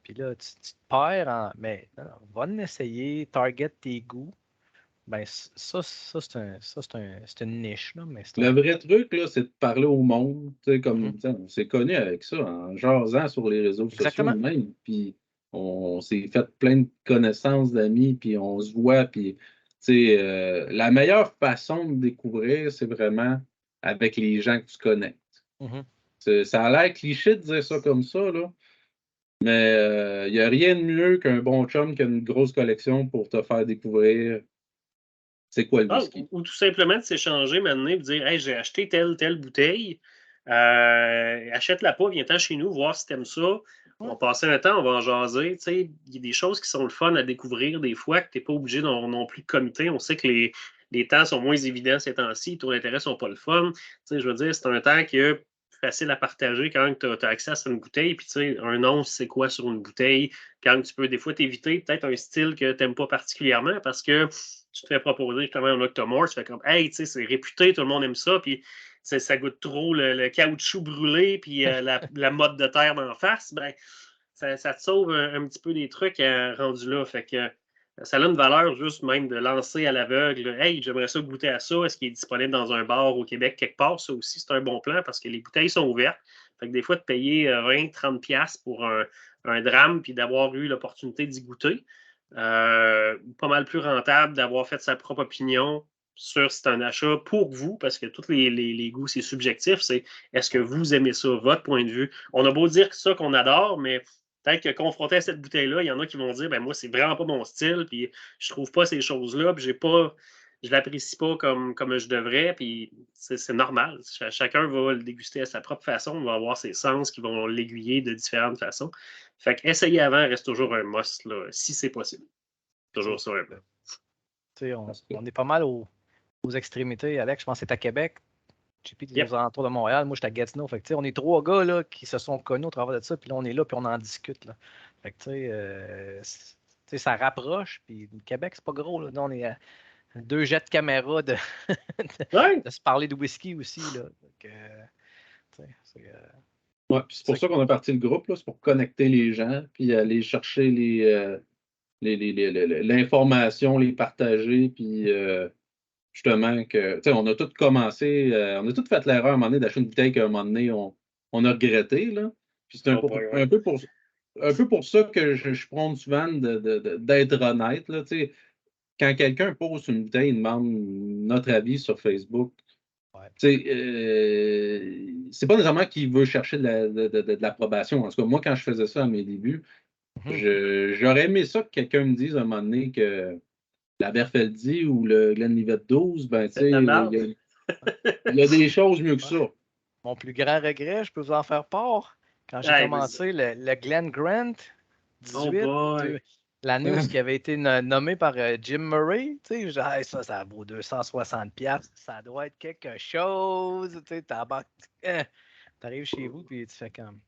puis là, tu te perds en. Mais non, non, va en essayer, target tes goûts. Ben, c'est une niche, là, mais c'est Le un. vrai truc, là, c'est de parler au monde. Tu sais, Mhm. comme, tu sais, on s'est connu avec ça, en jasant sur les réseaux sociaux Exactement. même. Puis on s'est fait plein de connaissances d'amis, puis on se voit. Puis, tu sais, la meilleure façon de découvrir, c'est vraiment avec les gens que tu connais. Mhm. Ça a l'air cliché de dire ça comme ça, là. Mais il n'y a rien de mieux qu'un bon chum qui a une grosse collection pour te faire découvrir c'est quoi le Ah, whisky. ou tout simplement de s'échanger maintenant et de dire hey, j'ai acheté telle bouteille. Achète-la pas, viens-t'en chez nous, voir si t'aimes ça. On Ouais. va passer un temps, on va en jaser. Tu sais, il y a des choses qui sont le fun à découvrir des fois, que tu n'es pas obligé non plus de comiter. On sait que les temps sont moins évidents ces temps-ci, les taux d'intérêt ne sont pas le fun. Tu sais, je veux dire, c'est un temps qui est facile à partager quand tu as accès à une bouteille. Puis, tu sais, un once, c'est quoi sur une bouteille? Quand tu peux des fois t'éviter peut-être un style que tu n'aimes pas particulièrement parce que tu te fais proposer justement un Octomore, tu fais comme hey, tu sais, c'est réputé, tout le monde aime ça, puis ça goûte trop le caoutchouc brûlé, puis la motte de terre d'en face, ben, ça te sauve un petit peu des trucs rendus là. Fait que ça a une valeur juste même de lancer à l'aveugle. Hey, j'aimerais ça goûter à ça. Est-ce qu'il est disponible dans un bar au Québec quelque part? Ça aussi, c'est un bon plan parce que les bouteilles sont ouvertes. Fait que des fois, de payer 20-30$ pour un drame puis d'avoir eu l'opportunité d'y goûter, pas mal plus rentable d'avoir fait sa propre opinion sur si c'est un achat pour vous, parce que tous les goûts, c'est subjectif. C'est est-ce que vous aimez ça, votre point de vue? On a beau dire que ça qu'on adore, mais peut-être que confronté à cette bouteille-là, il y en a qui vont dire ben moi, c'est vraiment pas mon style, puis je trouve pas ces choses-là, puis je l'apprécie pas comme je devrais, puis c'est normal. Chacun va le déguster à sa propre façon, on va avoir ses sens qui vont l'aiguiller de différentes façons. Fait qu'essayer avant reste toujours un must, là, si c'est possible. Tu Toujours ça un peu. sais, on est pas mal aux extrémités, Alex. Je pense que c'est à Québec. JP, tu es aux Yep. alentours de Montréal. Moi, je suis à Gatineau. Fait que, tu sais, on est trois gars là, qui se sont connus au travers de ça. Puis là, on est là, puis on en discute. Là. Fait que, tu sais, ça rapproche. Puis Québec, c'est pas gros. Là. Nous, on est à 2 jets de caméra Ouais. de se parler de whisky aussi. Là. Donc, tu sais, Ouais, puis c'est pour ça qu'on a parti le groupe, là, c'est pour connecter les gens, puis aller chercher l'information, les partager, puis justement que, tu sais, on a tous commencé, on a tous fait l'erreur à un moment donné d'acheter une bouteille qu'à un moment donné, on a regretté, là. Puis c'est Oh boy, ouais. un peu pour ça que je prône souvent d'être honnête, là, tu sais. Quand quelqu'un pose une bouteille, il demande notre avis sur Facebook, ouais. tu sais, c'est pas nécessairement qu'il veut chercher de l'approbation. En tout cas, moi, quand je faisais ça à mes débuts, j'aurais aimé ça que quelqu'un me dise à un moment donné que la Berfeldi ou le Glenlivet 12, ben, tu C'est de sais, la merde. il y a des choses mieux que Ouais. ça. Mon plus grand regret, je peux vous en faire part. Quand j'ai Hey, vas-y. commencé le Glen Grant Oh 18, boy. l'année où il avait été nommé par Jim Murray, tu sais, j'ai dit, hey, ça vaut 260$, ça doit être quelque chose, tu sais, t'arrives chez vous, puis tu fais comme,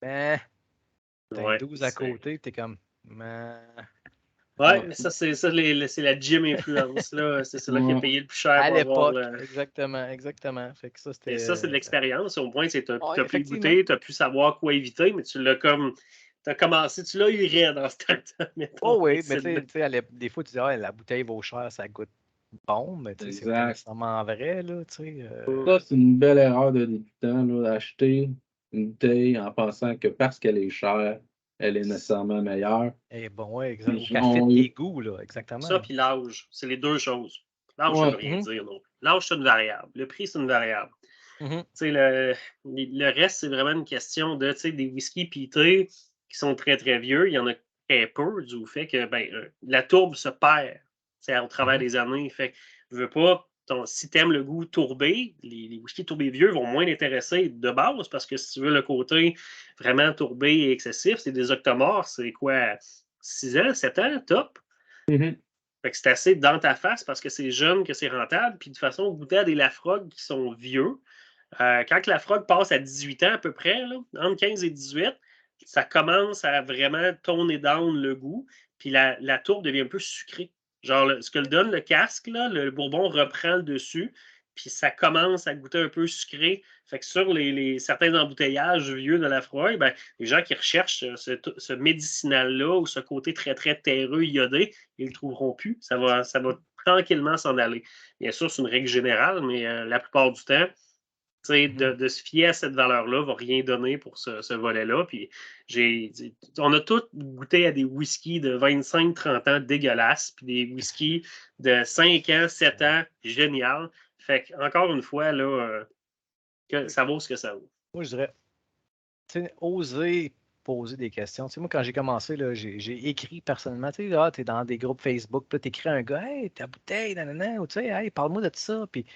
ben, t'as un Ouais, 12 à c'est. côté, t'es comme, Mais... Ouais, Ouais. mais ça, c'est la gym influence. Là. C'est celui qui a Ouais. payé le plus cher À pour avoir l'époque, exactement. Fait que ça, Et ça, c'est de l'expérience. Au moins, tu ouais, as pu effectivement. goûter, tu as pu savoir quoi éviter, mais tu l'as comme. Tu as commencé, tu l'as eu raide dans ce temps-là, mettons, Oh oui, avec mais celle-là. tu sais, des fois, tu dis, ah, la bouteille vaut cher, ça goûte bon, mais tu sais, c'est pas Exact. nécessairement vrai, là, tu sais. Ça, c'est une belle erreur de débutant, là, d'acheter une bouteille en pensant que parce qu'elle est chère, elle est nécessairement meilleure. Eh bon, ouais, exact. Ou Puis qu'elle fit tes goûts, là, exactement. Ça, puis l'âge, c'est les deux choses. L'âge, ça ne veut Ouais. rien dire, non. L'âge, c'est une variable. Le prix, c'est une variable. Mhm. Tu sais, le reste, c'est vraiment une question de, tu sais, des whisky pités qui sont très, très vieux. Il y en a très peu du fait que ben, la tourbe se perd, tu sais, au travers Mhm. des années. Fait que, je veux pas, si tu aimes le goût tourbé, les whisky tourbés vieux vont moins t'intéresser de base parce que si tu veux le côté vraiment tourbé et excessif, c'est des octomores, c'est quoi, 6 ans, 7 ans, top. Mhm. Fait que c'est assez dans ta face parce que c'est jeune, que c'est rentable. Puis de toute façon, goûter à des Lafroig qui sont vieux, quand la frog passe à 18 ans à peu près, là, entre 15 et 18, ça commence à vraiment tourner down le goût, puis la tourbe devient un peu sucrée. Genre, ce que le donne le casque, là, le bourbon reprend le dessus, puis ça commence à goûter un peu sucré. Fait que sur certains embouteillages vieux de la froide, ben, les gens qui recherchent ce médicinal-là ou ce côté très, très terreux, iodé, ils ne le trouveront plus. Ça va tranquillement s'en aller. Bien sûr, c'est une règle générale, mais la plupart du temps, de se fier à cette valeur-là va rien donner pour ce volet-là. Puis on a tous goûté à des whiskies de 25-30 ans dégueulasses, puis des whiskies de 5 ans, 7 ans, génial. Fait que, encore une fois, là, que ça vaut ce que ça vaut. Moi, je dirais, tu sais, oser poser des questions. Tu sais, moi, quand j'ai commencé, là, j'ai écrit personnellement, tu sais, tu es dans des groupes Facebook, puis tu écris à un gars, hey, ta bouteille, nanana, ou tu sais, hey, parle-moi de ça. Puis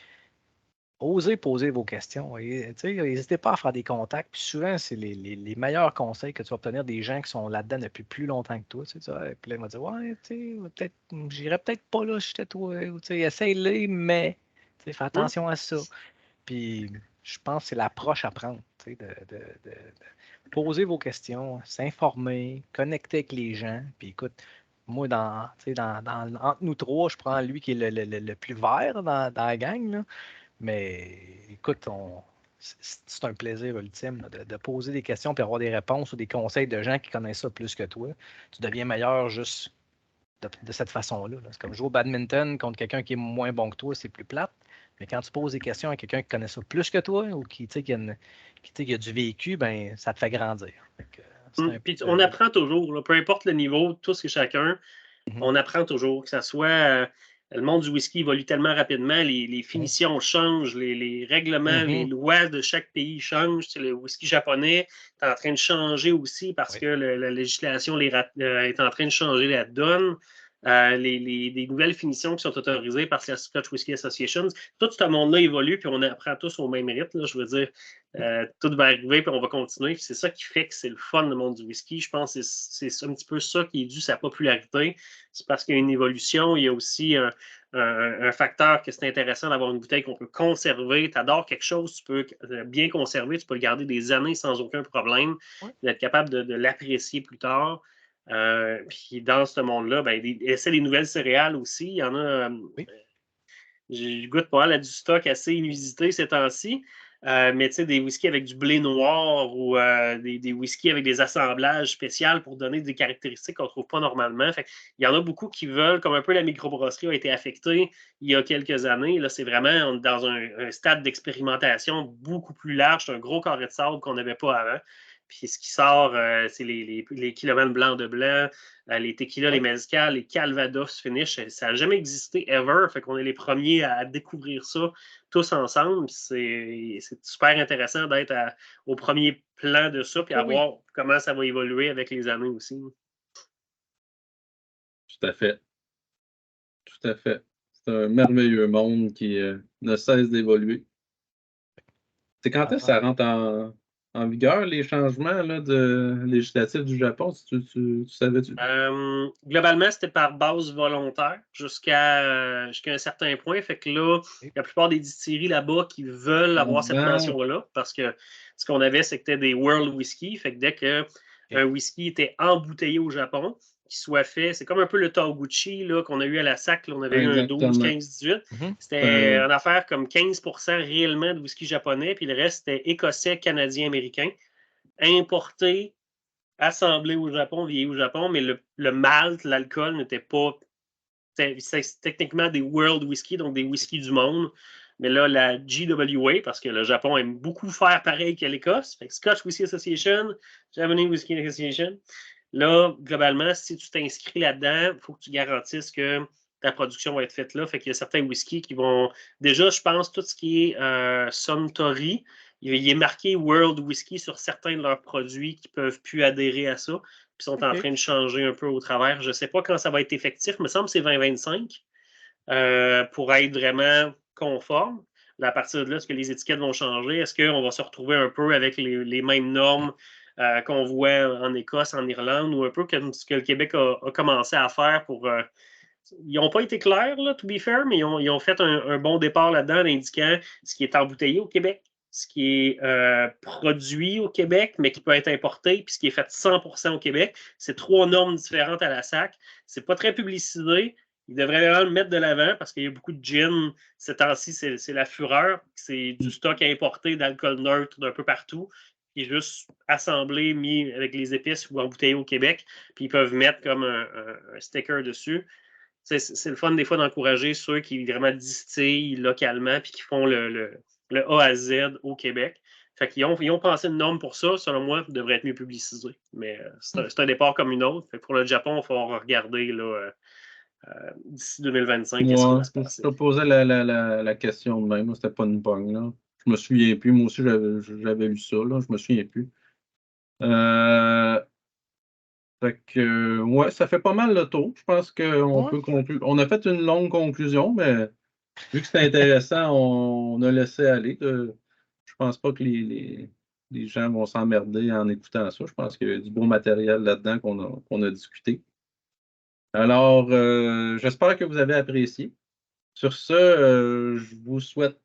osez poser vos questions. Et, tu sais, n'hésitez pas à faire des contacts. Puis souvent, c'est les meilleurs conseils que tu vas obtenir des gens qui sont là-dedans depuis plus longtemps que toi. Tu sais, puis là, ils vont dire, ouais, tu sais, peut-être, j'irais peut-être pas là, j'étais toi. Ou, tu sais, essaye-les, mais tu sais, fais attention à ça. Puis je pense que c'est l'approche à prendre, tu sais, de poser vos questions, s'informer, connecter avec les gens. Puis écoute, moi, tu sais, entre nous trois, je prends lui qui est le plus vert dans la gang, là. Mais écoute, c'est un plaisir ultime là, de poser des questions et avoir des réponses ou des conseils de gens qui connaissent ça plus que toi. Tu deviens meilleur juste de cette façon-là. Là. C'est comme jouer au badminton contre quelqu'un qui est moins bon que toi, c'est plus plate. Mais quand tu poses des questions à quelqu'un qui connaît ça plus que toi ou qui a du vécu, ben, ça te fait grandir. C'est un Puis peu on apprend toujours, là, peu importe le niveau, tous et chacun, on apprend toujours, que ça soit le monde du whisky évolue tellement rapidement, les finitions changent, les règlements, les lois de chaque pays changent. Tu sais, le whisky japonais est en train de changer aussi parce Oui. que la législation est en train de changer la donne. Des nouvelles finitions qui sont autorisées par la Scotch Whisky Association. Tout ce monde-là évolue, puis on apprend tous au même rythme. Là, je veux dire, tout va arriver, puis on va continuer. Puis c'est ça qui fait que c'est le fun, le monde du whisky. Je pense que c'est un petit peu ça qui est dû sa popularité. C'est parce qu'il y a une évolution. Il y a aussi un facteur que c'est intéressant d'avoir une bouteille qu'on peut conserver. Tu adores quelque chose, tu peux bien conserver, tu peux le garder des années sans aucun problème, Ouais. d'être capable de l'apprécier plus tard. Puis dans ce monde-là, ben, essaie les nouvelles céréales aussi. Il y en a. Oui. Je goûte pas mal à du stock assez inusité ces temps-ci. Mais tu sais, des whiskies avec du blé noir ou des whiskies avec des assemblages spéciaux pour donner des caractéristiques qu'on ne trouve pas normalement. Fait, il y en a beaucoup qui veulent, comme un peu la microbrasserie a été affectée il y a quelques années. Là, c'est vraiment dans un stade d'expérimentation beaucoup plus large. C'est un gros carré de sable qu'on n'avait pas avant. Puis ce qui sort, c'est les kilomètres blancs de blanc, les tequilas, les mezcal, les calvados finish. Ça n'a jamais existé ever. Fait qu'on est les premiers à découvrir ça tous ensemble. C'est super intéressant d'être au premier plan de ça puis à Oui. voir comment ça va évoluer avec les années aussi. Tout à fait. Tout à fait. C'est un merveilleux monde qui ne cesse d'évoluer. C'est quand est-ce que ça rentre en vigueur, les changements là, législatifs du Japon, si tu savais-tu? Globalement, c'était par base volontaire jusqu'à un certain point. Fait que là, la plupart des distilleries là-bas qui veulent avoir cette mention-là, parce que ce qu'on avait, c'était des World Whisky. Fait que dès qu'un whisky était embouteillé au Japon, qui soit fait. C'est comme un peu le Taguchi là, qu'on a eu à la SAC. Là, on avait eu un 12, Exactement. 15, 18. Mhm. C'était une affaire comme 15% réellement de whisky japonais, puis le reste, c'était écossais, canadien, américain, importé, assemblé au Japon, vieilli au Japon, mais le malt, l'alcool n'était pas. C'est techniquement des world whisky, donc des whisky du monde. Mais là, la GWA, parce que le Japon aime beaucoup faire pareil qu'à l'Écosse, fait que Scotch Whisky Association, Japanese Whisky Association. Là, globalement, si tu t'inscris là-dedans, il faut que tu garantisses que ta production va être faite là. Fait qu'il y a certains whiskies qui vont. Déjà, je pense, tout ce qui est Suntory, il est marqué World Whisky sur certains de leurs produits qui ne peuvent plus adhérer à ça. Puis sont en train de changer un peu au travers. Je ne sais pas quand ça va être effectif, il me semble que c'est 2025 pour être vraiment conforme. Là, à partir de là, est-ce que les étiquettes vont changer? Est-ce qu'on va se retrouver un peu avec les mêmes normes qu'on voit en Écosse, en Irlande, ou un peu comme ce que le Québec a commencé à faire pour. Ils n'ont pas été clairs, là, to be fair, mais ils ont fait un bon départ là-dedans en indiquant ce qui est embouteillé au Québec, ce qui est produit au Québec, mais qui peut être importé, puis ce qui est fait 100% au Québec. C'est 3 normes différentes à la SAC. C'est pas très publicisé. Ils devraient vraiment le mettre de l'avant parce qu'il y a beaucoup de gin. Ces temps-ci, c'est la fureur. C'est du stock importé d'alcool neutre d'un peu partout, qui est juste assemblé, mis avec les épices ou embouteillé au Québec. Puis ils peuvent mettre comme un sticker dessus. C'est le fun des fois d'encourager ceux qui vraiment distillent localement puis qui font le A à Z au Québec. Fait qu'ils ont pensé une norme pour ça, selon moi, devrait être mieux publicisé. Mais c'est un départ comme une autre. Fait que pour le Japon, il va falloir regarder là, d'ici 2025 qu'est-ce qui va se passer. Je te posais la question de même, c'était pas une pogne, là. Je me souviens plus. Moi aussi, j'avais lu ça, là. Je me souviens plus. Fait que, ouais, ça fait pas mal le tour. Je pense qu'on peut conclure. On a fait une longue conclusion, mais vu que c'était intéressant, on a laissé aller. Je pense pas que les gens vont s'emmerder en écoutant ça. Je pense qu'il y a du bon matériel là-dedans qu'on a discuté. Alors, j'espère que vous avez apprécié. Sur ce, je vous souhaite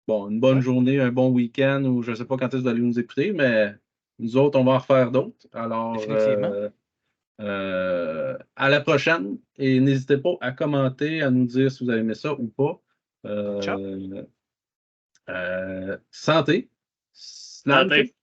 une bonne journée, un bon week-end, ou je ne sais pas quand est-ce que vous allez nous écouter, mais nous autres, on va en refaire d'autres. Alors, Définitivement. à la prochaine et n'hésitez pas à commenter, à nous dire si vous avez aimé ça ou pas. Ciao. Santé. Santé.